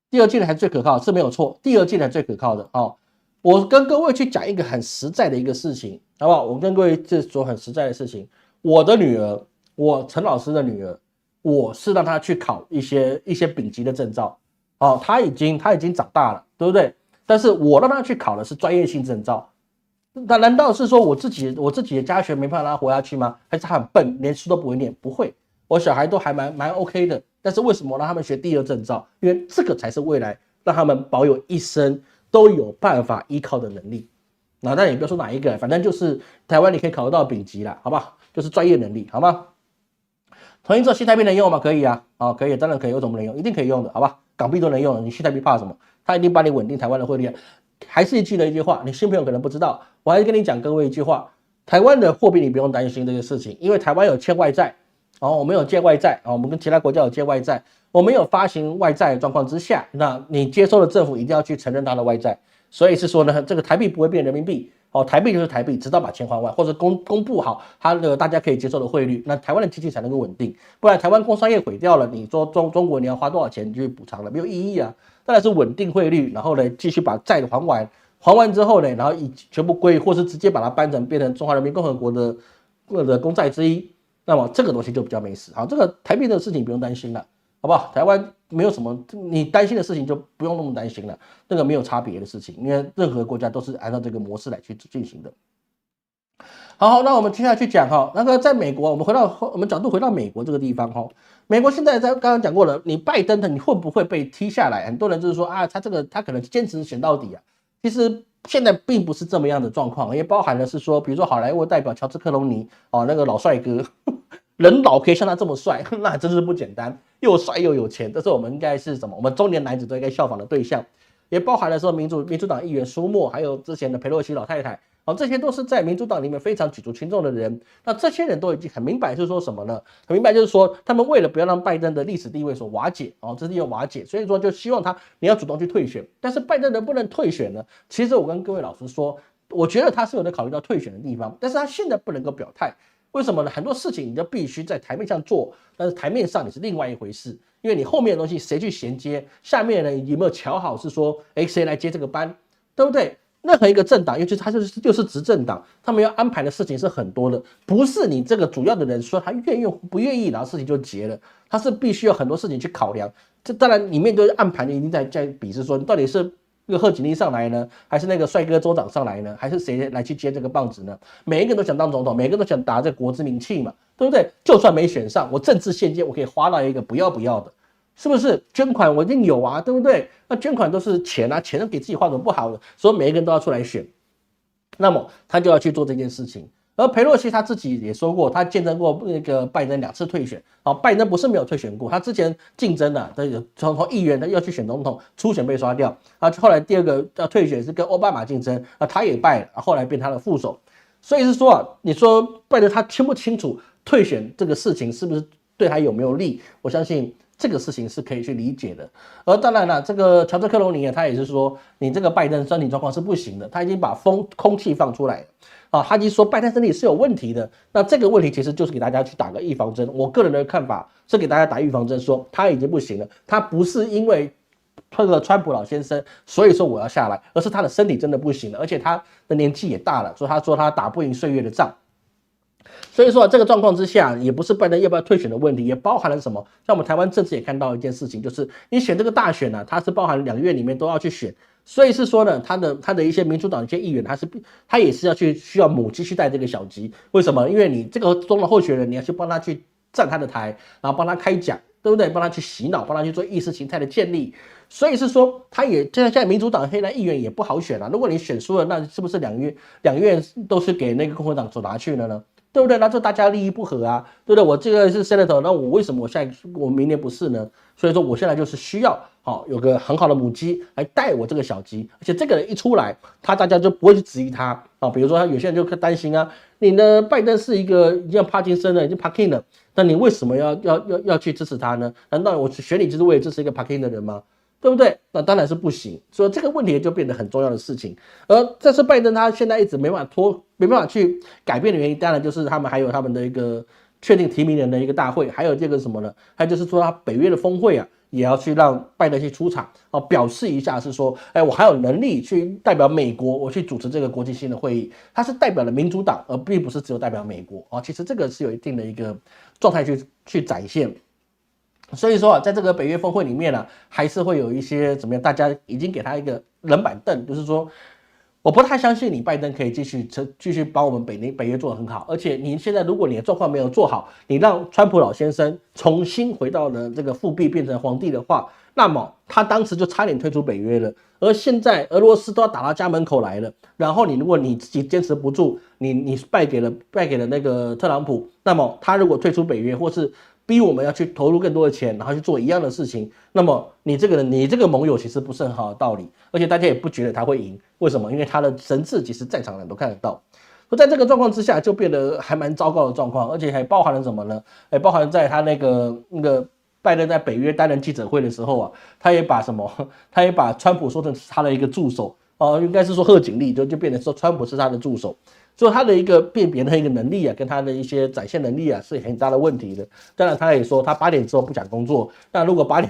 第二季的还最可靠是没有错，第二季的最可靠的哦。我跟各位去讲一个很实在的一个事情，好不好？我跟各位这说很实在的事情。我的女儿，我陈老师的女儿，我是让她去考一些丙级的证照，哦，她已经长大了，对不对？但是我让她去考的是专业性证照。那难道是说我自己的家学没办法让她活下去吗？还是她很笨，连书都不会念？不会，我小孩都还蛮 OK 的。但是为什么让他们学第2证照？因为这个才是未来让他们保有一生都有办法依靠的能力。那当然也不要说哪一个，反正就是台湾你可以考得到丙级啦，好不好？就是专业能力，好吗？同一这新台币能用吗？可以啊，可以，当然可以，为什么不能用？一定可以用的，好吧？港币都能用的，你新台币怕什么？他一定帮你稳定台湾的汇率。还是记得一句话，你新朋友可能不知道，我还是跟你讲各位一句话：台湾的货币你不用担心这个事情，因为台湾有欠外债。我们有借外债我们跟其他国家有借外债，我们有发行外债的状况之下，那你接收的政府一定要去承认它的外债，所以是说呢，这个台币不会变人民币，台币就是台币，直到把钱还完，或者公布好它的大家可以接受的汇率，那台湾的经济才能够稳定，不然台湾工商业毁掉了，你说中国你要花多少钱去补偿了，没有意义啊。当然是稳定汇率，然后呢继续把债还完，还完之后呢，然后全部归，或是直接把它变成中华人民共和国的公债之一。那么这个东西就比较没事，好，这个台币的事情不用担心了，好不好？台湾没有什么你担心的事情，就不用那么担心了，那个没有差别的事情，因为任何国家都是按照这个模式来去进行的。好，那我们接下来去讲哈，那个在美国，我们角度回到美国这个地方哈，美国现在刚刚讲过了，你拜登的你会不会被踢下来？很多人就是说啊，他可能坚持选到底啊，其实。现在并不是这么样的状况，也包含的是说，比如说好莱坞代表乔治克隆尼那个老帅哥，人老可以像他这么帅，那真是不简单，又帅又有钱，这是我们应该是什么？我们中年男子都应该效仿的对象。也包含了说民主党议员舒默，还有之前的裴洛西老太太，这些都是在民主党里面非常举足轻重的人。那这些人都已经很明白是说什么呢？很明白就是说，他们为了不要让拜登的历史地位所瓦解，这是要瓦解，所以说就希望你要主动去退选。但是拜登能不能退选呢？其实我跟各位老师说，我觉得他是有在考虑到退选的地方，但是他现在不能够表态。为什么呢？很多事情你就必须在台面上做，但是台面上你是另外一回事，因为你后面的东西谁去衔接，下面呢有没有瞧好是说，谁来接这个班，对不对？任何一个政党，尤其他就是执政党，他们要安排的事情是很多的，不是你这个主要的人说他愿意不愿意，然后事情就结了，他是必须有很多事情去考量。这当然里面都是暗盘的，一定在比是说，你到底是那个贺锦丽上来呢，还是那个帅哥州长上来呢，还是谁来去接这个棒子呢？每一个人都想当总统，每个人都想打这国之名气嘛，对不对？就算没选上，我政治现金我可以花到一个不要的，是不是？捐款我一定有啊，对不对？那捐款都是钱啊，钱都给自己花怎么不好的？所以每一个人都要出来选，那么他就要去做这件事情。而裴洛西他自己也说过，他见证过那个拜登2次退选。拜登不是没有退选过，他之前竞争的，从议员要去选总统，初选被刷掉。后来第二个要退选是跟奥巴马竞争，他也败了，后来变他的副手。所以是说你说拜登他清不清楚退选这个事情是不是对他有没有利？我相信这个事情是可以去理解的。而当然了，这个乔治克隆尼他也是说，你这个拜登身体状况是不行的，他已经把空气放出来了。他已经说拜登身体是有问题的，那这个问题其实就是给大家去打个预防针。我个人的看法是给大家打预防针，说他已经不行了，他不是因为这个川普老先生，所以说我要下来，而是他的身体真的不行了，而且他的年纪也大了，所以他说他打不赢岁月的仗。所以说这个状况之下，也不是拜登要不要退选的问题，也包含了什么？像我们台湾政治也看到一件事情，就是你选这个大选它是包含2个月里面都要去选。所以是说呢，他的一些民主党一些议员，他也是需要母鸡去带这个小鸡。为什么？因为你这个总统候选人，你要去帮他去站他的台，然后帮他开讲，对不对？帮他去洗脑，帮他去做意识形态的建立。所以是说，他也现在民主党现在议员也不好选了。如果你选输了，那是不是两院都是给那个共和党所拿去了呢？对不对？那这大家利益不合啊，对不对？我这个是 Senator， 那我为什么我明年不是呢？所以说我现在就是需要有个很好的母鸡来带我这个小鸡，而且这个人一出来，大家就不会去质疑他比如说有些人就担心啊，你的拜登是一个已经帕金森了，已经 Parkin 了，那你为什么要去支持他呢？难道我选你就是为了支持一个 Parkin 的人吗？对不对？那当然是不行，所以这个问题就变得很重要的事情。而这是拜登他现在一直没办法去改变的原因，当然就是他们还有他们的一个确定提名人的一个大会，还有这个什么呢？还有就是说他北约的峰会也要去让拜登去出场表示一下是说，我还有能力去代表美国，我去主持这个国际性的会议。他是代表了民主党，而并不是只有代表美国其实这个是有一定的一个状态去展现。所以说在这个北约峰会里面还是会有一些怎么样，大家已经给他一个冷板凳，就是说，我不太相信你拜登可以继续帮我们北约做得很好，而且你现在如果你的状况没有做好，你让川普老先生重新回到了这个复辟变成皇帝的话，那么他当时就差点退出北约了。而现在俄罗斯都要打到家门口来了，然后如果你自己坚持不住，你败给了那个特朗普，那么他如果退出北约或是逼我们要去投入更多的钱，然后去做一样的事情，那么你这个盟友其实不是很好的道理，而且大家也不觉得他会赢。为什么？因为他的神智其实在场的人都看得到。所以在这个状况之下，就变得还蛮糟糕的状况，而且还包含了什么呢？包含在他那个拜登在北约担任记者会的时候他也把川普说成是他的一个助手应该是说贺锦丽就变成说川普是他的助手。所以他的一个辨别的一个能力跟他的一些展现能力是很大的问题的。当然他也说他8点之后不想工作，那如果8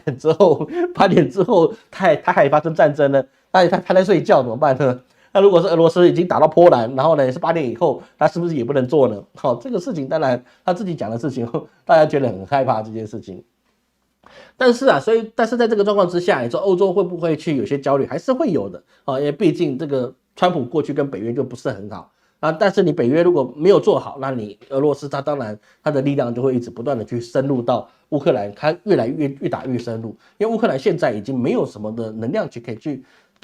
点之后他还发生战争呢，那他在睡觉怎么办呢？那如果是俄罗斯已经打到波兰，然后呢也是8点以后，他是不是也不能做呢？这个事情当然他自己讲的事情，大家觉得很害怕这件事情。但是但是在这个状况之下，你说欧洲会不会去有些焦虑？还是会有的因为毕竟这个川普过去跟北约就不是很好。但是你北约如果没有做好，那你俄罗斯当然他的力量就会一直不断的去深入到乌克兰，他越打越深入，因为乌克兰现在已经没有什么的能量可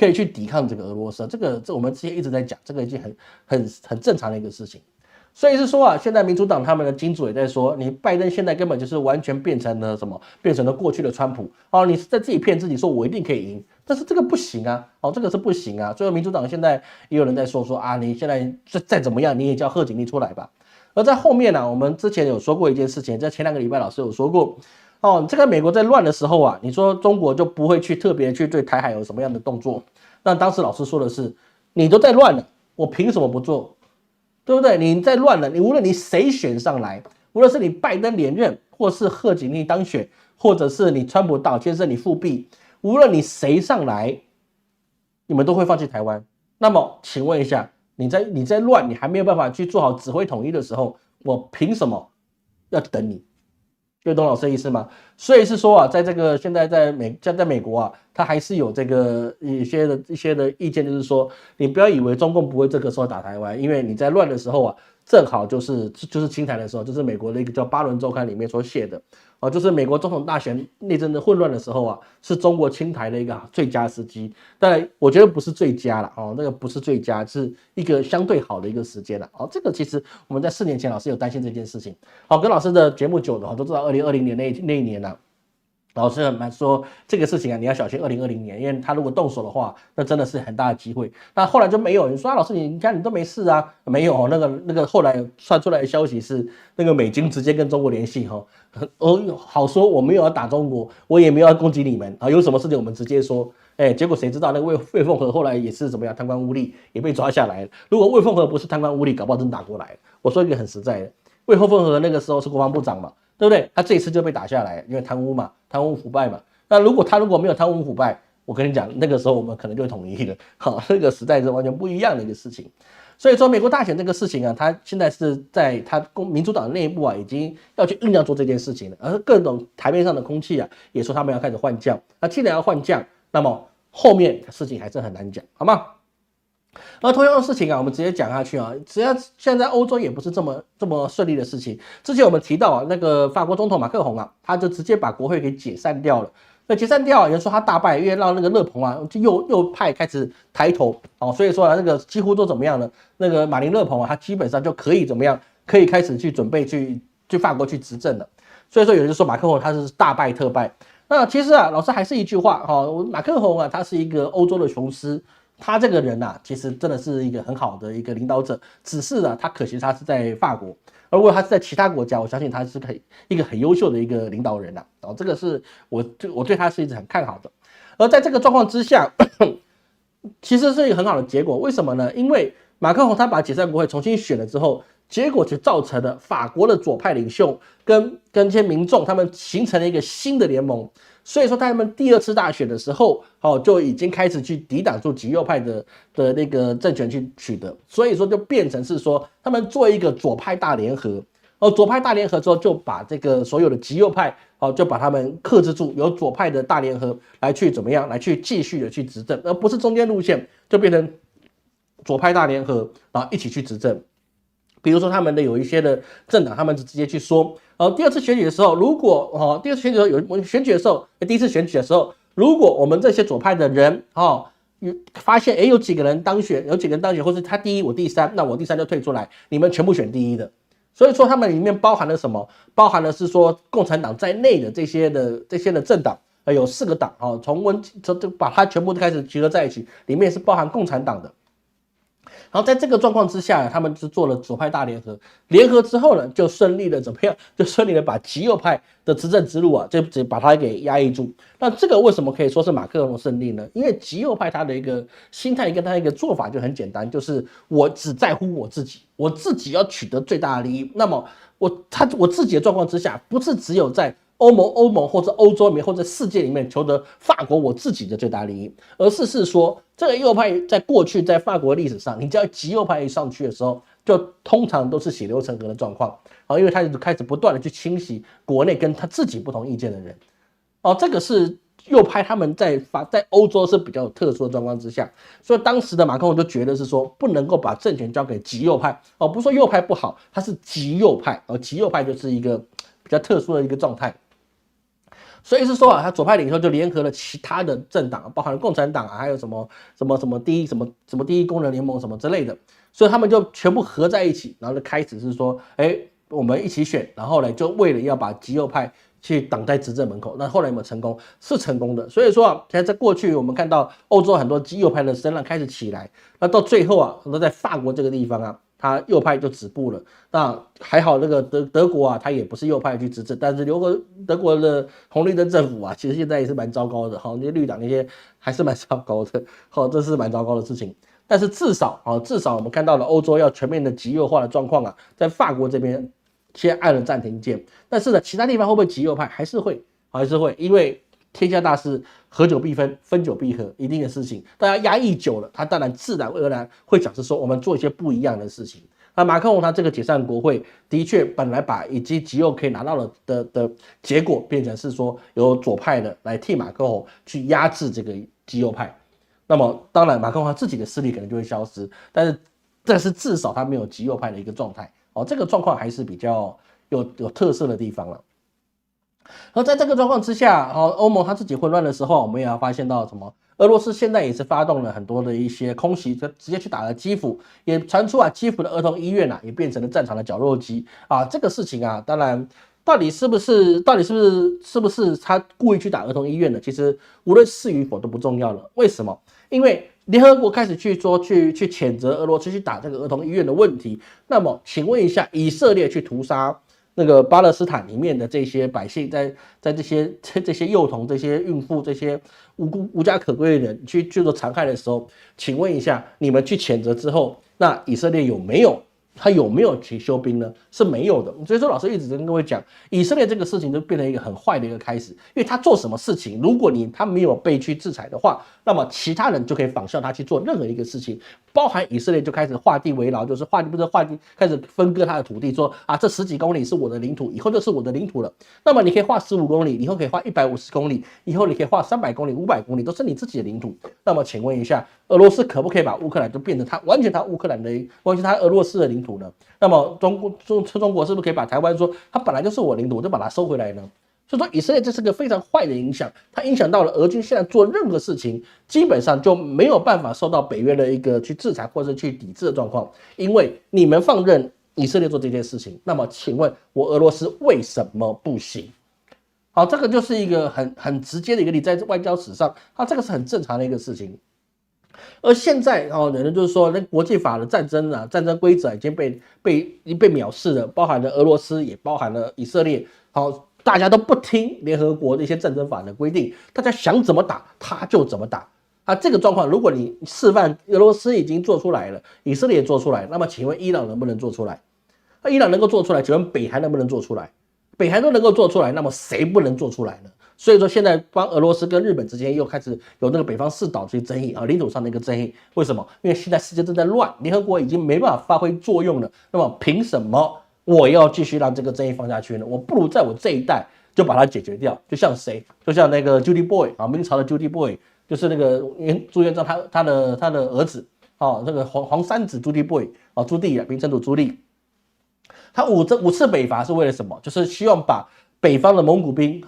以去抵抗这个俄罗斯，这我们之前一直在讲，这个已经很正常的一个事情。所以是说现在民主党他们的金主也在说，你拜登现在根本就是完全变成了什么？变成了过去的川普你是在自己骗自己说我一定可以赢，但是这个不行这个是不行所以民主党现在也有人在说你现在再怎么样你也叫贺锦丽出来吧。而在后面我们之前有说过一件事情，在前2个礼拜老师有说过这个美国在乱的时候你说中国就不会去特别去对台海有什么样的动作。那当时老师说的是，你都在乱了，我凭什么不做？对不对？你在乱了，无论你谁选上来，无论是你拜登连任，或是贺锦丽当选，或者是你川普老先生你复辟，无论你谁上来，你们都会放弃台湾。那么请问一下，你在乱，你还没有办法去做好指挥统一的时候，我凭什么要等你？就懂老师的意思吗？所以是说啊，在这个现在在美国啊，他还是有这个一些的意见，就是说，你不要以为中共不会这个时候打台湾，因为你在乱的时候啊，正好就是清台的时候，就是美国的一个叫《巴伦周刊》里面所写的。就是美国总统大选内政的混乱的时候啊，是中国清台的一个最佳时机。但我觉得不是最佳了那个不是最佳，是一个相对好的一个时间了这个其实我们在4年前老师有担心这件事情。跟老师的节目久了都知道2020年那一年老师很说这个事情啊，你要小心2020年，因为他如果动手的话，那真的是很大的机会。那后来就没有人说老师你看你都没事啊，没有那个后来传出来的消息是那个美军直接跟中国联系好说我没有要打中国，我也没有要攻击你们有什么事情我们直接说。结果谁知道那个魏凤和后来也是怎么样贪官污吏也被抓下来了。如果魏凤和不是贪官污吏，搞不好真打过来了。我说一个很实在的，魏凤和那个时候是国防部长嘛。对不对？他这一次就被打下来，因为贪污嘛，贪污腐败嘛。那如果没有贪污腐败，我跟你讲，那个时候我们可能就统一了。那个时代是完全不一样的一个事情。所以说，美国大选这个事情啊，他现在是在他民主党内部啊，已经要去酝酿做这件事情了。而各种台面上的空气啊，也说他们要开始换将。那既然要换将，那么后面的事情还是很难讲，好吗？而同样的事情啊，我们直接讲下去啊。只要现在欧洲也不是这么顺利的事情。之前我们提到啊，那个法国总统马克宏啊，他就直接把国会给解散掉了。那解散掉，有人说他大败，因为让那个勒庞啊，右派开始抬头所以说那个几乎都怎么样呢？那个马林勒庞啊，他基本上就可以怎么样？可以开始去准备去法国去执政了。所以说有人就说马克宏他是大败特败。那其实啊，老师还是一句话马克宏啊，他是一个欧洲的雄狮。他这个人其实真的是一个很好的一个领导者，只是他可惜他是在法国，而如果他是在其他国家，我相信他是一个很优秀的一个领导人这个是我对他是一直很看好的。而在这个状况之下，其实是一个很好的结果。为什么呢？因为马克宏他把解散国会重新选了之后，结果就造成了法国的左派领袖跟这些民众他们形成了一个新的联盟。所以说他们第2次大选的时候就已经开始去抵挡住极右派的那个政权去取得。所以说就变成是说他们做一个左派大联合。左派大联合之后就把这个所有的极右派就把他们克制住，由左派的大联合来去怎么样来去继续的去执政，而不是中间路线就变成左派大联合然后一起去执政。比如说他们的有一些的政党，他们直接去说第2次选举的时候，如果第2次选举的时候有选举的时候，第1次选举的时候，如果我们这些左派的人发现有几个人当选，或是他第1我第3，那我第3就退出来，你们全部选第1的。所以说他们里面包含了什么？包含了是说共产党在内的这些的政党有4个党就把它全部都开始集合在一起，里面是包含共产党的。然后在这个状况之下，他们就做了左派大联合。联合之后呢，就顺利的怎么样？就顺利的把极右派的执政之路就只把它给压抑住。那这个为什么可以说是马克龙的胜利呢？因为极右派他的一个心态跟他一个做法就很简单，就是我只在乎我自己，我自己要取得最大的利益。那么我自己的状况之下，不是只有在欧盟或者欧洲里面或者世界里面求得法国我自己的最大利益，而是说这个右派在过去在法国历史上，你只要极右派一上去的时候，就通常都是血流成河的状况因为他就开始不断的去清洗国内跟他自己不同意见的人这个是右派他们在欧洲是比较特殊的状况之下，所以当时的马克龙就觉得是说不能够把政权交给极右派不是说右派不好，他是极右派极右派就是一个比较特殊的一个状态。所以是说他左派领袖就联合了其他的政党，包含共产党还有什么第一工人联盟什么之类的，所以他们就全部合在一起，然后就开始是说，我们一起选，然后呢，就为了要把极右派去挡在执政门口。那后来有没有成功？是成功的。所以说现在在过去我们看到欧洲很多极右派的声浪开始起来，那到最后很多在法国这个地方他右派就止步了。那还好，那个德国他也不是右派去执政，但是德国的红绿灯政府其实现在也是蛮糟糕的那些绿党那些还是蛮糟糕的这是蛮糟糕的事情。但是至少我们看到了欧洲要全面的极右化的状况在法国这边先按了暂停键。但是呢，其他地方会不会极右派？还是会，因为天下大事，合久必分，分久必合，一定的事情。大家压抑久了，他当然自然而然会讲是说，我们做一些不一样的事情。那马克龙他这个解散国会，的确本来把以及极右可以拿到了的结果，变成是说由左派的来替马克龙去压制这个极右派。那么当然，马克龙他自己的势力可能就会消失，但是至少他没有极右派的一个状态哦，这个状况还是比较有特色的地方了。而在这个状况之下，欧盟他自己混乱的时候，我们也要发现到什么？俄罗斯现在也是发动了很多的一些空袭，就直接去打了基辅，也传出基辅的儿童医院也变成了战场的绞肉机啊。这个事情当然到底是不是他故意去打儿童医院的？其实无论是与否都不重要了。为什么？因为联合国开始去谴责俄罗斯去打这个儿童医院的问题。那么，请问一下，以色列去屠杀那个巴勒斯坦里面的这些百姓，在这些幼童、这些孕妇、这些无家可归的人去做残害的时候，请问一下，你们去谴责之后，那以色列有没有去休兵呢？是没有的。所以说，老师一直跟各位讲，以色列这个事情就变成一个很坏的一个开始，因为他做什么事情，如果他没有被去制裁的话，那么其他人就可以仿效他去做任何一个事情，包含以色列就开始划地为牢，就是划地开始分割他的土地，说这10几公里是我的领土，以后就是我的领土了。那么你可以划15公里，以后可以划150公里，以后你可以划300公里、500公里，都是你自己的领土。那么请问一下，俄罗斯可不可以把乌克兰就变成完全乌克兰的，完全他俄罗斯的领土呢？那么中国是不是可以把台湾说它本来就是我领土，我就把它收回来呢？所以说以色列这是个非常坏的影响，它影响到了俄军现在做任何事情，基本上就没有办法受到北约的一个去制裁或者去抵制的状况，因为你们放任以色列做这件事情，那么请问我俄罗斯为什么不行？好，这个就是一个很直接的一个例子，在外交史上，这个是很正常的一个事情。而现在人就是说，那国际法的战争规则已经被藐视了，包含了俄罗斯，也包含了以色列。大家都不听联合国的一些战争法的规定，大家想怎么打他就怎么打。这个状况，如果你示范俄罗斯已经做出来了，以色列也做出来，那么请问伊朗能不能做出来？伊朗能够做出来，请问北韩能不能做出来？北韩都能够做出来，那么谁不能做出来呢？所以说现在帮俄罗斯跟日本之间又开始有那个北方四岛这些争议领土上的一个争议。为什么？因为现在世界正在乱，联合国已经没办法发挥作用了。那么凭什么我要继续让这个争议放下去呢？我不如在我这一代就把它解决掉。就像谁？就像那个 Judy Boy 明朝的 Judy Boy， 就是那个朱元璋他的儿子那个皇三子 Judy Boy 朱棣明成祖朱棣，他五次北伐是为了什么？就是希望把北方的蒙古兵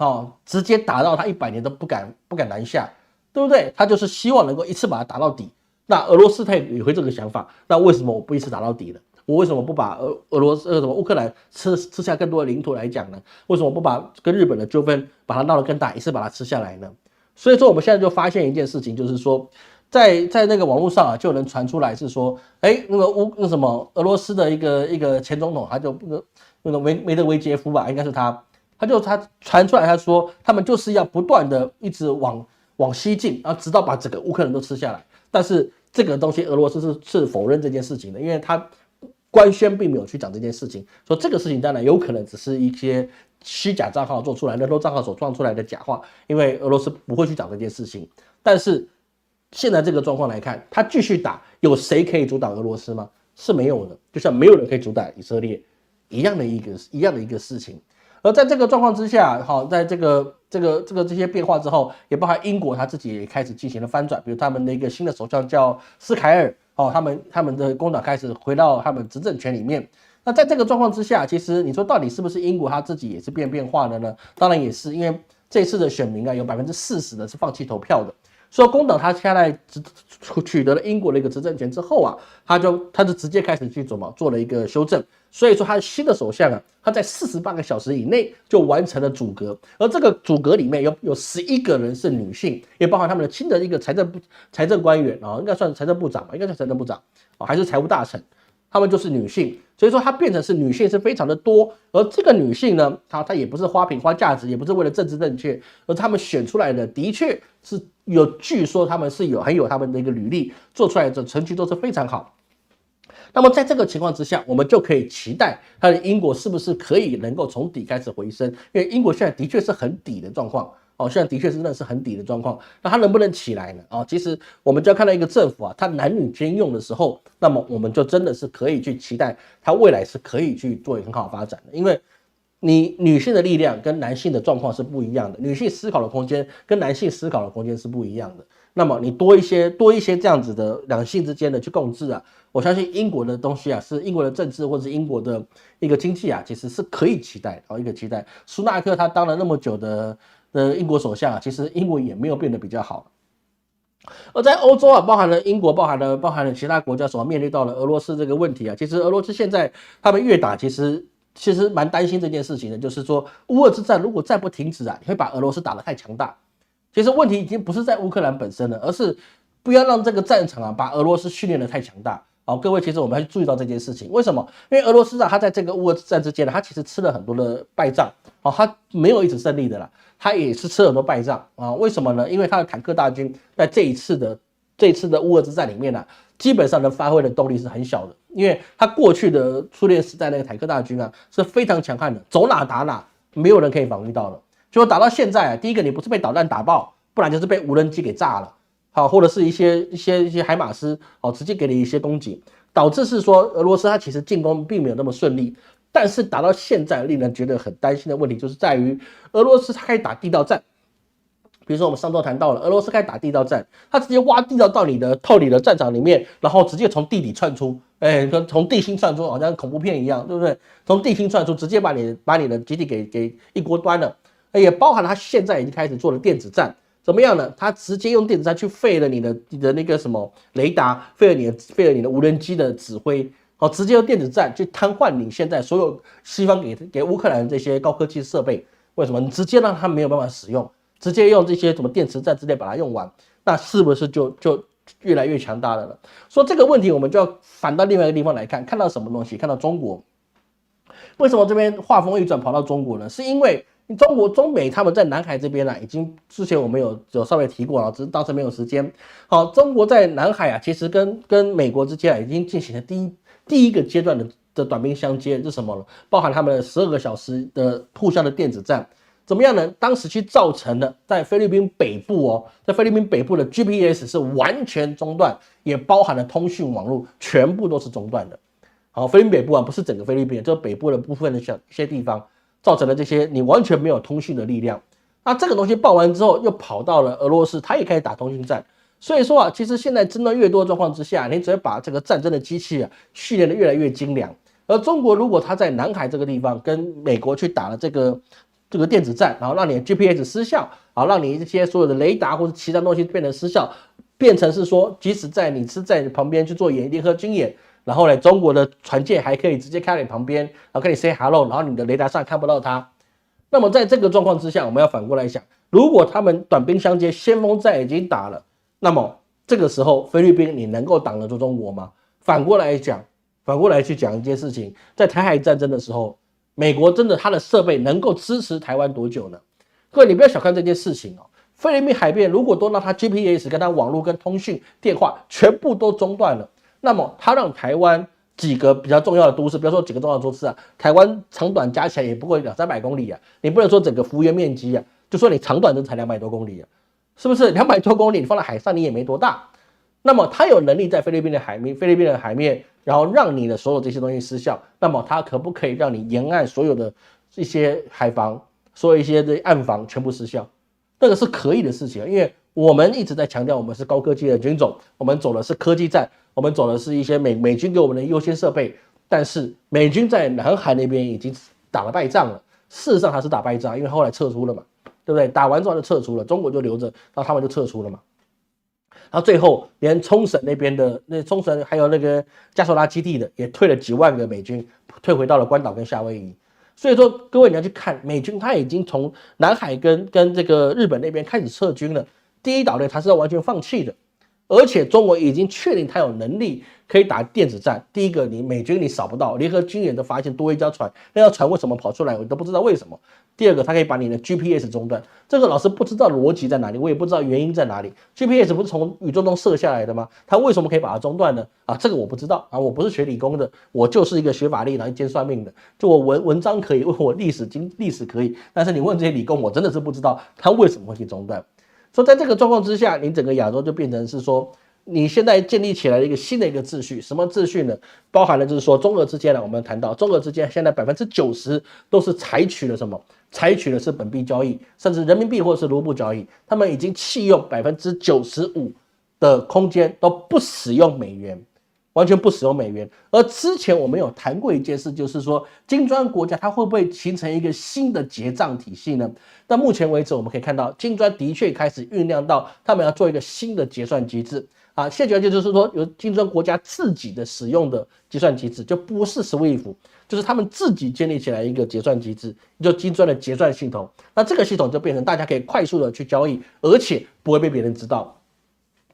直接打到他100年都不敢南下，对不对？他就是希望能够一次把它打到底。那俄罗斯他也会这个想法，那为什么我不一次打到底呢？我为什么不把乌克兰吃下更多的领土来讲呢？为什么不把跟日本的纠纷把它闹得更大，一次把它吃下来呢？所以说我们现在就发现一件事情，就是说在那个网络上就能传出来是说，那个俄罗斯的一个前总统，他就那个梅德韦杰夫吧，应该是他传出来，他说他们就是要不断的一直往西进，然后直到把整个乌克兰都吃下来。但是这个东西俄罗斯是否认这件事情的，因为他官宣并没有去讲这件事情，说这个事情当然有可能只是一些虚假账号做出来的，人头账号所创出来的假话，因为俄罗斯不会去讲这件事情。但是现在这个状况来看，他继续打，有谁可以阻挡俄罗斯吗？是没有的，就像没有人可以阻挡以色列一样的一个事情。而在这个状况之下，在这些变化之后，也包含英国他自己也开始进行了翻转，比如他们的一个新的首相叫斯凯尔，他们的工党开始回到他们执政权里面。那在这个状况之下，其实你说到底是不是英国他自己也是变化的呢？当然也是，因为这次的选民有40%的是放弃投票的。所以工党他现在取得了英国的一个执政权之后他就直接开始去做了一个修正。所以说他的新的首相他在48个小时以内就完成了组阁，而这个组阁里面有11个人是女性，也包含他们的新的一个财政官员应该算财政部长吧，应该算财政部长还是财务大臣，他们就是女性。所以说它变成是女性是非常的多，而这个女性呢，她也不是花瓶花价值，也不是为了政治正确，而他们选出来的的确是据说他们是很有他们的一个履历，做出来的成绩都是非常好。那么在这个情况之下，我们就可以期待它的英国是不是可以能够从底开始回升，因为英国现在的确是很底的状况现在的确真的是很底的状况。那它能不能起来呢？其实我们就要看到一个政府它男女兼用的时候，那么我们就真的是可以去期待它未来是可以去做一个很好的发展的，因为你女性的力量跟男性的状况是不一样的，女性思考的空间跟男性思考的空间是不一样的。那么你多一些这样子的两性之间的去共治我相信英国的东西是英国的政治或者是英国的一个经济其实是可以期待的一个期待。苏纳克他当了那么久的英国首相其实英国也没有变得比较好。而在欧洲包含了英国，包含了其他国家所面临到了俄罗斯这个问题其实俄罗斯现在他们越打其实蛮担心这件事情的，就是说乌俄之战如果再不停止你会把俄罗斯打得太强大。其实问题已经不是在乌克兰本身了，而是不要让这个战场把俄罗斯训练得太强大。各位，其实我们要去注意到这件事情。为什么？因为俄罗斯他在这个乌俄之战之间他其实吃了很多的败仗他没有一直胜利的啦，他也是吃了很多败仗为什么呢？因为他的坦克大军在这一次的乌俄之战里面基本上能发挥的动力是很小的，因为他过去的苏联时代那个坦克大军是非常强悍的，走哪打哪，没有人可以防御到的。结果打到现在第一个你不是被导弹打爆，不然就是被无人机给炸了或者是一些海马斯直接给你一些攻击，导致是说俄罗斯它其实进攻并没有那么顺利。但是打到现在令人觉得很担心的问题就是在于俄罗斯它开始打地道战。比如说我们上周谈到了俄罗斯开始打地道战，它直接挖地道到你的战场里面，然后直接从地底窜出，从地心窜出，好像恐怖片一样，对不对？从地心窜出，直接把你的基地给一锅端了。也包含它现在已经开始做了电子战，怎么样呢？它直接用电子战去废了你的那个什么雷达，废了你的无人机的指挥，直接用电子战去瘫痪你现在所有西方给乌克兰的这些高科技设备。为什么？你直接让它没有办法使用，直接用这些什么电磁战之类把它用完，那是不是就越来越强大了呢？所以这个问题我们就要反到另外一个地方来看，看到什么东西？看到中国。为什么这边话锋一转跑到中国呢？是因为中美他们在南海这边已经之前我们有稍微提过了，只是当时没有时间。中国在南海其实跟美国之间已经进行了第一个阶段的短兵相接，是什么呢？包含他们12个小时的互相的电子战，怎么样呢？当时去造成了在菲律宾北部的 GPS 是完全中断，也包含了通讯网络全部都是中断的。菲律宾北部不是整个菲律宾，就是北部的部分的一些地方。造成了这些你完全没有通讯的力量，那这个东西爆完之后又跑到了俄罗斯，他也开始打通讯战。所以说其实现在争端越多的状况之下，你只会把这个战争的机器训练的越来越精良。而中国如果他在南海这个地方跟美国去打了这个电子战，然后让你的 GPS 失效，让你这些所有的雷达或者其他东西变成失效，变成是说即使你是在旁边去做联合军演，然后呢，中国的船舰还可以直接开在你旁边，然后跟你 say hello， 然后你的雷达上看不到它。那么在这个状况之下，我们要反过来想，如果他们短兵相接，先锋战已经打了，那么这个时候菲律宾你能够挡得住中国吗？反过来去讲一件事情，在台海战争的时候，美国真的它的设备能够支持台湾多久呢？各位你不要小看这件事情菲律宾海边如果都让它 GPS 跟它网络跟通讯电话全部都中断了，那么它让台湾几个比较重要的都市，不要说几个重要的都市台湾长短加起来也不过200-300公里你不能说整个幅员面积就说你长短就才200多公里是不是？200多公里你放在海上你也没多大。那么它有能力在菲律宾的海面，然后让你的所有这些东西失效，那么它可不可以让你沿岸所有的一些海防，所有一些的岸防全部失效？那个是可以的事情因为我们一直在强调我们是高科技的军种，我们走的是科技战，我们走的是一些美军给我们的优先设备，但是美军在南海那边已经打了败仗了。事实上他是打败仗，因为后来撤出了嘛，对不对？打完之后就撤出了，中国就留着，然后他们就撤出了嘛。然后最后连冲绳那边的冲绳还有那个加索拉基地的也退了几万个美军，退回到了关岛跟夏威夷。所以说各位你要去看美军，他已经从南海跟这个日本那边开始撤军了。第一岛链他是要完全放弃的，而且中国已经确定它有能力可以打电子战。第一个，你美军你扫不到，联合军演都发现多一艘船，那条船为什么跑出来，我都不知道为什么。第二个，它可以把你的 GPS 中断，这个老师不知道逻辑在哪里，我也不知道原因在哪里。GPS 不是从宇宙中射下来的吗？它为什么可以把它中断呢？这个我不知道啊，我不是学理工的，我就是一个学法律然后兼算命的。就我文章可以，问我历史可以，但是你问这些理工，我真的是不知道它为什么会去中断。所以在这个状况之下，你整个亚洲就变成是说，你现在建立起来了一个新的一个秩序，什么秩序呢？包含了就是说中俄之间呢，我们谈到中俄之间现在90%都是采取了什么？采取的是本币交易，甚至人民币或者是卢布交易，他们已经弃用95%的空间都不使用美元，完全不使用美元。而之前我们有谈过一件事，就是说金砖国家它会不会形成一个新的结账体系呢？到目前为止，我们可以看到金砖的确开始酝酿到他们要做一个新的结算机制。现在就是说由金砖国家自己的使用的结算机制，就不是 SWIFT， 就是他们自己建立起来一个结算机制，就金砖的结算系统。那这个系统就变成大家可以快速的去交易，而且不会被别人知道。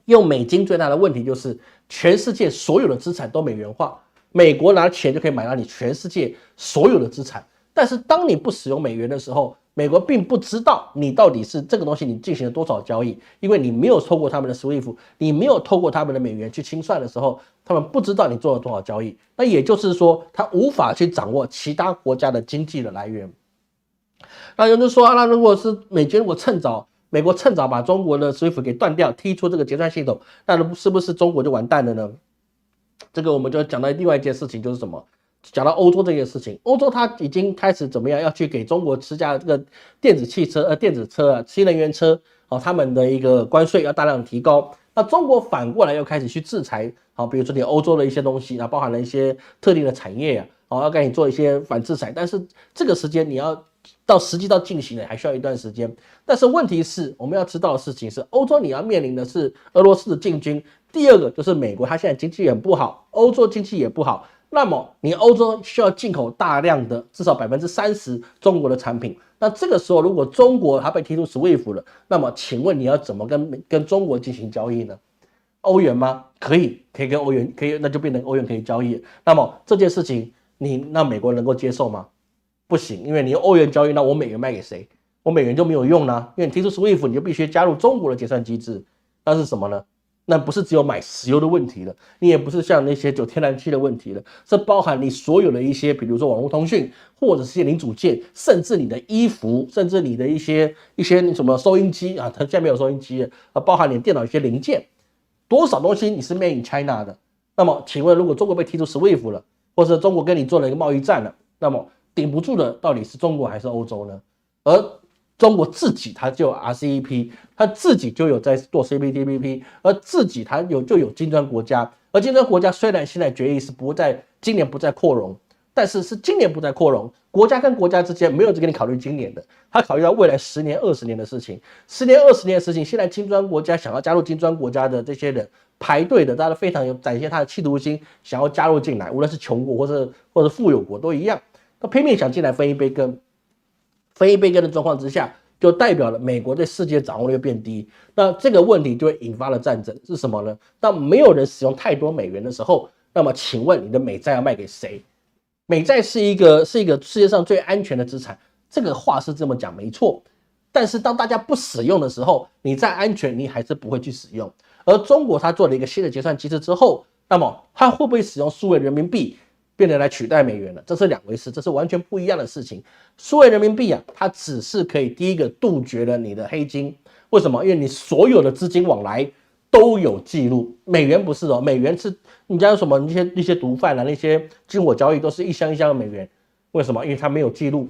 用美金最大的问题就是全世界所有的资产都美元化，美国拿钱就可以买到你全世界所有的资产。但是当你不使用美元的时候，美国并不知道你到底是这个东西你进行了多少交易，因为你没有透过他们的 SWIFT， 你没有透过他们的美元去清算的时候，他们不知道你做了多少交易。那也就是说，他无法去掌握其他国家的经济的来源。那有人就说，那如果是美国趁早把中国的 SWIFT 给断掉，踢出这个结算系统，那是不是中国就完蛋了呢？这个我们就讲到另外一件事情，就是什么？讲到欧洲这件事情，欧洲它已经开始怎么样，要去给中国施加这个电子车、新能源车他们的一个关税要大量提高。那中国反过来又开始去制裁比如说你欧洲的一些东西，包含了一些特定的产业要给你做一些反制裁，但是这个时间你要实际到进行还需要一段时间。但是问题是，我们要知道的事情是，欧洲你要面临的是俄罗斯的进军，第二个就是美国，它现在经济也不好，欧洲经济也不好。那么你欧洲需要进口大量的至少30%中国的产品，那这个时候如果中国它被踢出 SWIFT 了，那么请问你要怎么跟中国进行交易呢？欧元吗？可以跟欧元，那就变成欧元可以交易。那么这件事情那美国能够接受吗？不行，因为你用欧元交易，那我美元卖给谁？我美元就没有用啦，因为你提出 SWIFT 你就必须加入中国的结算机制，那是什么呢？那不是只有买石油的问题了，你也不是像那些有天然气的问题了，这包含你所有的一些，比如说网络通讯，或者是一些零组件，甚至你的衣服，甚至你的一些什么收音机它现在没有收音机包含你的电脑一些零件，多少东西你是 made in China 的。那么请问，如果中国被踢出 SWIFT 了，或者中国跟你做了一个贸易战了，那么顶不住的到底是中国还是欧洲呢？而中国自己它就有 RCEP， 它自己就有在做 CPTPP， 而自己它就有金砖国家，而金砖国家虽然现在决议是今年不再扩容，但是今年不再扩容，国家跟国家之间没有只给你考虑今年的，他考虑到未来10年、20年的事情，10年、20年的事情，现在金砖国家想要加入金砖国家的这些人排队的，大家非常有展现他的企图心，想要加入进来，无论是穷国或者富有国都一样，他拼命想进来分一杯羹。分一杯羹的状况之下，就代表了美国对世界掌握率变低。那这个问题就会引发了战争，是什么呢？当没有人使用太多美元的时候，那么请问你的美债要卖给谁？美债是一个世界上最安全的资产，这个话是这么讲没错。但是当大家不使用的时候，你再安全，你还是不会去使用。而中国它做了一个新的结算机制之后，那么它会不会使用数位人民币？变得来取代美元了，这是两回事，这是完全不一样的事情。数位人民币它只是可以第一个杜绝了你的黑金，为什么？因为你所有的资金往来都有记录，美元不是哦，美元是你家有什么那些毒贩那些军火交易都是一箱一箱的美元，为什么？因为它没有记录，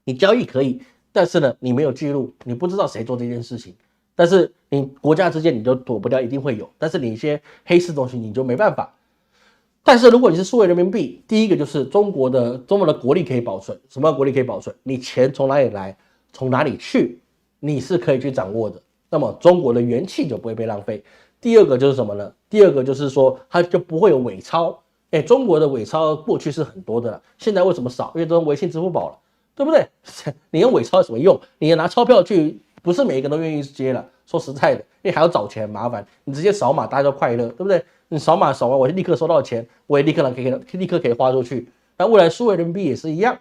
你交易可以，但是呢，你没有记录，你不知道谁做这件事情。但是你国家之间你就躲不掉，一定会有，但是你一些黑市东西你就没办法。但是如果你是数位人民币，第一个就是中国的国力可以保存。什么国力可以保存？你钱从哪里来，从哪里去，你是可以去掌握的。那么中国的元气就不会被浪费。第二个就是什么呢？第二个就是说它就不会有伪钞。中国的伪钞过去是很多的了，现在为什么少？因为都用微信、支付宝了，对不对？你用伪钞有什么用？你拿钞票去，不是每一个都愿意接了。说实在的，因为还要找钱麻烦，你直接扫码大家都快乐，对不对？你扫码扫完，我就立刻收到钱，我也立刻可以花出去。那未来数位人民币也是一样，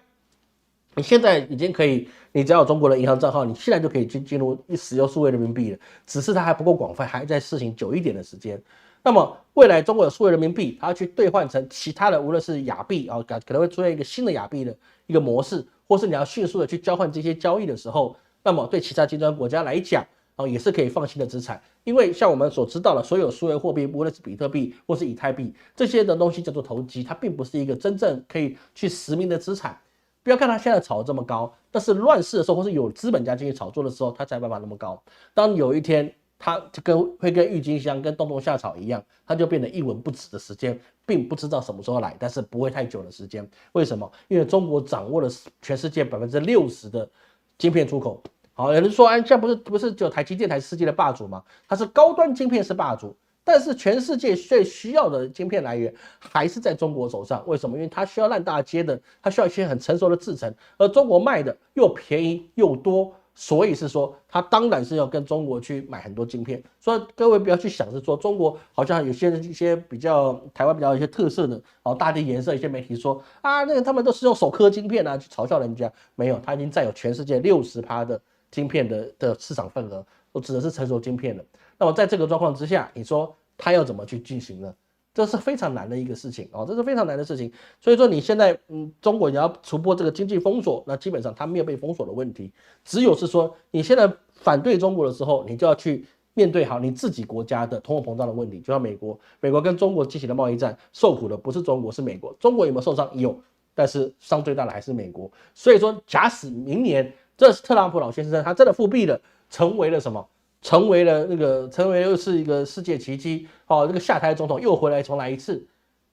你现在已经可以，你只要有中国的银行账号，你现在就可以进入使用数位人民币了，只是它还不够广泛，还在试行久一点的时间。那么未来中国有数位人民币，它要去兑换成其他的，无论是亚币啊，可能会出现一个新的亚币的一个模式，或是你要迅速的去交换这些交易的时候，那么对其他金砖国家来讲，也是可以放心的资产，因为像我们所知道的，所有数位货币，无论是比特币或是以太币这些的东西叫做投机，它并不是一个真正可以去实名的资产。不要看它现在炒这么高，但是乱世的时候，或是有资本家进去炒作的时候，它才办法那么高。当有一天它就会跟郁金香、跟冬虫夏草一样，它就变得一文不值的时间，并不知道什么时候来，但是不会太久的时间。为什么？因为中国掌握了全世界60%的晶片出口。好，有人说，现在不是只有台积电才是世界的霸主吗？它是高端晶片是霸主。但是全世界最需要的晶片来源还是在中国手上，为什么？因为它需要烂大街的，它需要一些很成熟的制程，而中国卖的又便宜又多，所以是说它当然是要跟中国去买很多晶片。所以各位不要去想是说中国好像有一些比较台湾比较有一些特色的大地颜色，一些媒体说啊，那个他们都是用首颗晶片啊去嘲笑人家，没有，它已经占有全世界60%的晶片的市场份额，我指的是成熟晶片了。那么在这个状况之下，你说他要怎么去进行呢？这是非常难的一个事情这是非常难的事情。所以说你现在中国你要突破这个经济封锁，那基本上它没有被封锁的问题，只有是说你现在反对中国的时候，你就要去面对好你自己国家的通货膨胀的问题。就像美国跟中国进行的贸易战，受苦的不是中国是美国。中国有没有受伤？有，但是伤最大的还是美国。所以说假使明年这是特朗普老先生他真的复辟了，成为了什么？成为了又是一个世界奇迹这个下台总统又回来重来一次，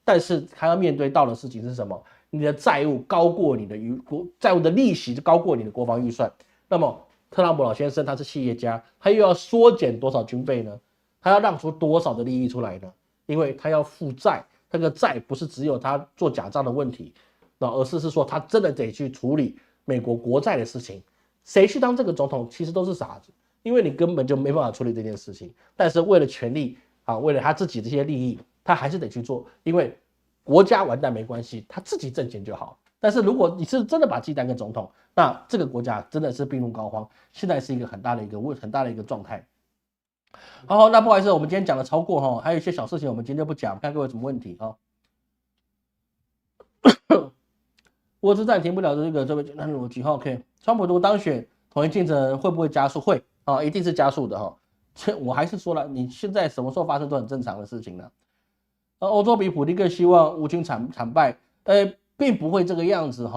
但是他要面对到的事情是什么？你的债务高过你的债务的利息高过你的国防预算。那么特朗普老先生他是企业家，他又要缩减多少军费呢？他要让出多少的利益出来呢？因为他要负债，这个债不是只有他做假账的问题，而是说他真的得去处理美国国债的事情。谁去当这个总统其实都是傻子，因为你根本就没办法处理这件事情，但是为了权力为了他自己这些利益，他还是得去做，因为国家完蛋没关系，他自己挣钱就好。但是如果你是真的把自己当个总统，那这个国家真的是病入膏肓，现在是一个很大的一个状态。好，那不好意思，我们今天讲的超过还有一些小事情我们今天就不讲，看各位有什么问题我只暂停不了这个简单逻辑OK， 川普如果当选，统一竞争会不会加速？会一定是加速的我还是说了，你现在什么时候发生都很正常的事情了。欧洲比普丁更希望乌军惨败，并不会这个样子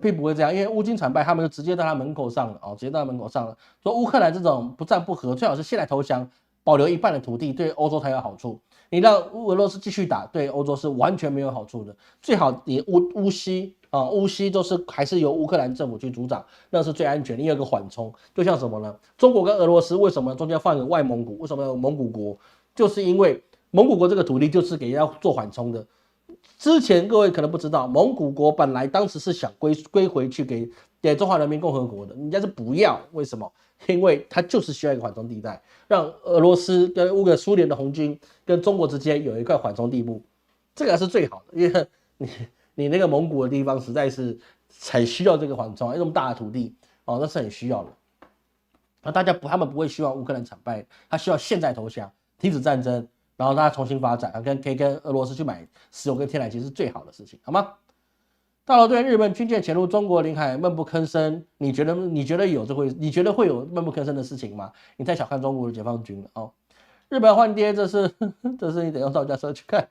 并不会这样，因为乌军惨败，他们就直接到他门口上了直接到他门口上了。说乌克兰这种不战不和，最好是现在投降，保留一半的土地，对欧洲才有好处。你让俄罗斯继续打，对欧洲是完全没有好处的。最好你乌西都是还是由乌克兰政府去主掌，那是最安全的，因为有个缓冲。就像什么呢？中国跟俄罗斯为什么中间放一个外蒙古？为什么有蒙古国？就是因为蒙古国这个土地就是给人家做缓冲的。之前各位可能不知道，蒙古国本来当时是想归回去给中华人民共和国的，人家是不要，为什么？因为它就是需要一个缓冲地带，让俄罗斯跟苏联的红军跟中国之间有一块缓冲地步，这个是最好的，因为你那个蒙古的地方实在是很需要这个缓冲，那么大的土地那是很需要的。那他们不会希望乌克兰惨败，他需要现在投降，停止战争，然后他重新发展，可以跟俄罗斯去买石油跟天然气是最好的事情，好吗？大陆对日本军舰潜入中国领海闷不吭声，你觉得会有闷不吭声的事情吗？你太小看中国的解放军了日本换爹，这是你得用道家车去看。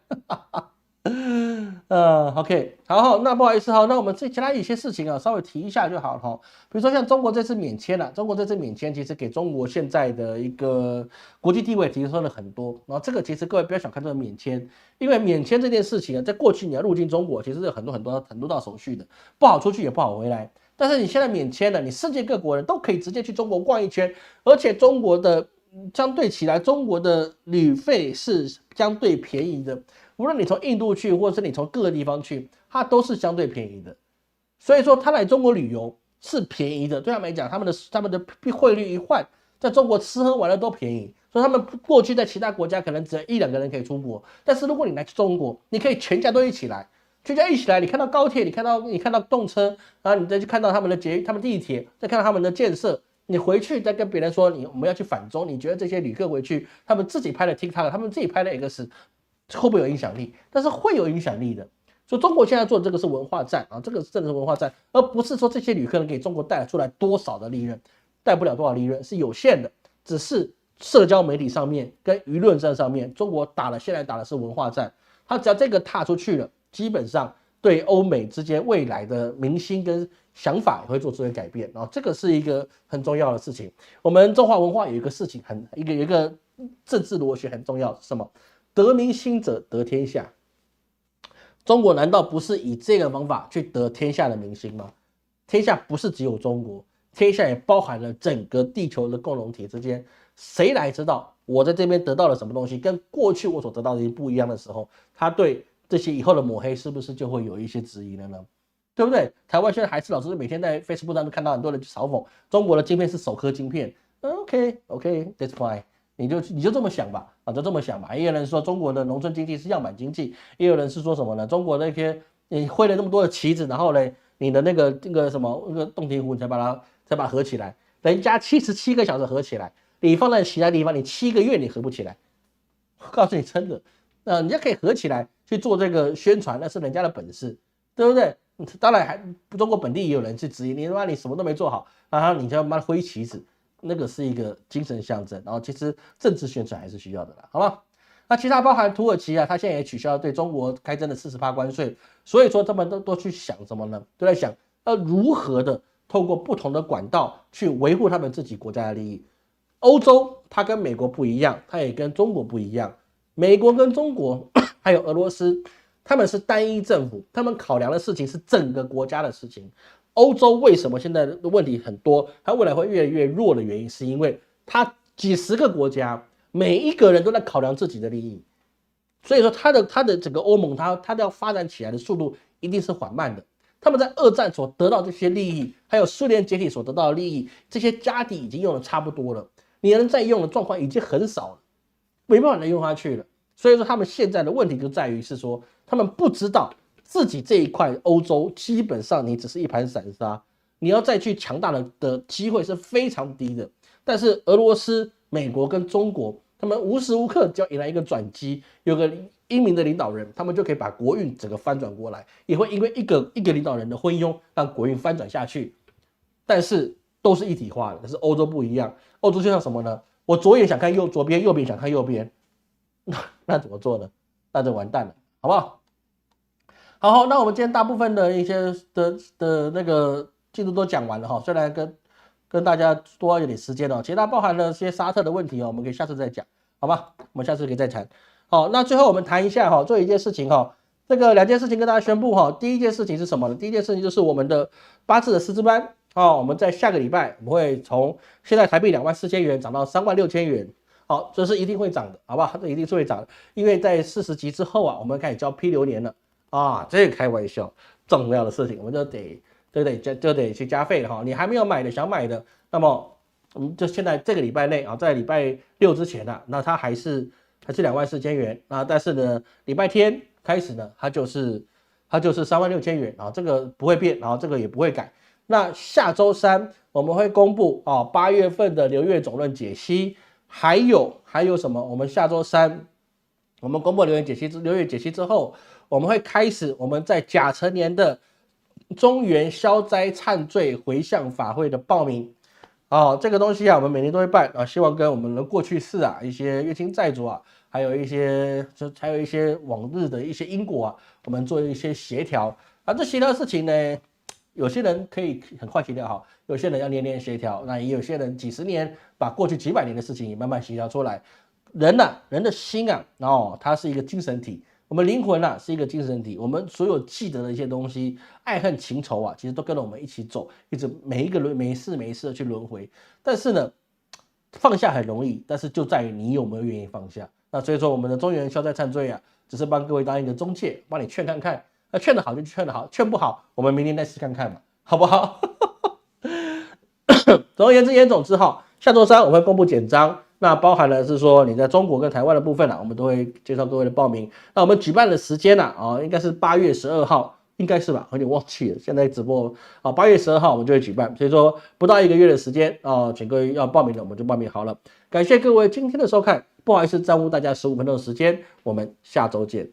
OK， 好，那不好意思那我们其他一些事情稍微提一下就好了比如说像中国这次免签中国这次免签其实给中国现在的一个国际地位提升了很多，然后这个其实各位不要小看这个免签，因为免签这件事情在过去你要入境中国其实有很多道手续的，不好出去也不好回来。但是你现在免签了，你世界各国人都可以直接去中国逛一圈，而且中国的相对起来，中国的旅费是相对便宜的。无论你从印度去，或者是你从各个地方去，它都是相对便宜的。所以说，他来中国旅游是便宜的，对他们来讲，他们的汇率一换，在中国吃喝玩乐都便宜，所以他们过去在其他国家可能只有1、2个人可以出国，但是如果你来中国，你可以全家都一起来，全家一起来，你看到高铁，你看到动车，然后你再去看到他们的地铁，再看到他们的建设。你回去再跟别人说我们要去反中，你觉得这些旅客回去他们自己拍的 TikTok， 他们自己拍的 X 会不会有影响力？但是会有影响力的。所以中国现在做的这个是文化战啊，这个真的是文化战，而不是说这些旅客能给中国带出来多少的利润，带不了多少利润是有限的，只是社交媒体上面跟舆论战上面，中国现在打的是文化战，他只要这个踏出去了，基本上对欧美之间未来的民心跟想法也会做出一个改变，然后这个是一个很重要的事情。我们中华文化有一个事情有一个政治逻辑很重要，是什么？得民心者得天下。中国难道不是以这个方法去得天下的民心吗？天下不是只有中国，天下也包含了整个地球的共同体之间，谁来知道我在这边得到了什么东西，跟过去我所得到的不一样的时候，他对这些以后的抹黑是不是就会有一些质疑了呢？对不对？台湾现在还是老师每天在 Facebook 上面看到很多人去嘲讽中国的晶片是首颗晶片，OK，that's fine。你就这么想吧，就这么想吧。也有人说中国的农村经济是样板经济，也有人是说什么呢？中国那些你挥了那么多的旗子，然后呢，你的那个什么那个洞庭湖，你才把它合起来，人家77个小时合起来，你放在其他地方，你7个月你合不起来。我告诉你真的，人家可以合起来去做这个宣传，那是人家的本事，对不对？当然中国本地也有人去质疑你，他妈你什么都没做好，然后你就他妈挥旗子。那个是一个精神象征，然后其实政治宣传还是需要的啦，好吗？那其他包含土耳其啊，他现在也取消对中国开征的40%关税，所以说他们都去想什么呢？都在想如何的透过不同的管道去维护他们自己国家的利益。欧洲它跟美国不一样，它也跟中国不一样，美国跟中国还有俄罗斯，他们是单一政府，他们考量的事情是整个国家的事情。欧洲为什么现在的问题很多，它未来会越来越弱的原因，是因为它几十个国家，每一个人都在考量自己的利益，所以说它的整个欧盟，它要发展起来的速度一定是缓慢的。他们在二战所得到这些利益，还有苏联解体所得到的利益，这些家底已经用的差不多了，你能再用的状况已经很少了，没办法再用下去了。所以说他们现在的问题就在于是说，他们不知道自己这一块欧洲基本上你只是一盘散沙，你要再去强大的机会是非常低的。但是俄罗斯、美国跟中国，他们无时无刻就要迎来一个转机，有个英明的领导人，他们就可以把国运整个翻转过来，也会因为一个领导人的昏庸让国运翻转下去。但是都是一体化的，但是欧洲不一样，欧洲就像什么呢？我左眼想看左边，右边想看右边，那怎么做呢？那就完蛋了，好不好？好，那我们今天大部分的一些的那个进度都讲完了哈，虽然跟大家多一点时间哦，其他包含了一些沙特的问题哦，我们可以下次再讲，好吧？我们下次可以再谈。好，那最后我们谈一下哈，做一件事情哈，这个2件事情跟大家宣布哈。第一件事情是什么呢？第一件事情就是我们的八字的师资班哦，我们在下个礼拜我们会从现在台币24000元涨到36000元。好，这是一定会涨的，好不好？这一定是会涨的，因为在40集之后啊，我们开始交批流年了啊，这个开玩笑，重要的事情我们就得去加费了哈。你还没有买的，想买的，那么我们就现在这个礼拜内啊，在礼拜6之前啊，那它还是24000元啊，但是呢，礼拜天开始呢，它就是36000元啊，这个不会变，然后这个也不会改。那下周三我们会公布啊8月份的流月总论解析。还有什么？我们下周三，我们公布流月解析之后，我们会开始我们在甲辰年的中元消灾忏罪回向法会的报名。这个东西啊，我们每年都会办啊，希望跟我们的过去世啊，一些冤亲债主啊，还有一些往日的一些因果啊，我们做一些协调啊。这协调的事情呢，有些人可以很快协调好，有些人要年年协调，那也有些人几十年把过去几百年的事情也慢慢协调出来。人的心啊，它是一个精神体，我们灵魂啊是一个精神体，我们所有记得的一些东西，爱恨情仇啊，其实都跟着我们一起走，一直每一世的去轮回。但是呢，放下很容易，但是就在于你有没有愿意放下。那所以说，我们的中元消灾忏罪啊，只是帮各位当一个中介，帮你劝看看。那劝得好就劝得好，劝不好，我们明年再试看看嘛，好不好？总而言之，言总之哈，下周三我们会公布简章，那包含了是说你在中国跟台湾的部分我们都会介绍各位的报名。那我们举办的时间应该是8月12号，应该是吧？有点忘记了，现在直播8月12号我们就会举办，所以说不到1个月的时间请各位要报名的我们就报名好了。感谢各位今天的收看，不好意思耽误大家15分钟的时间，我们下周见。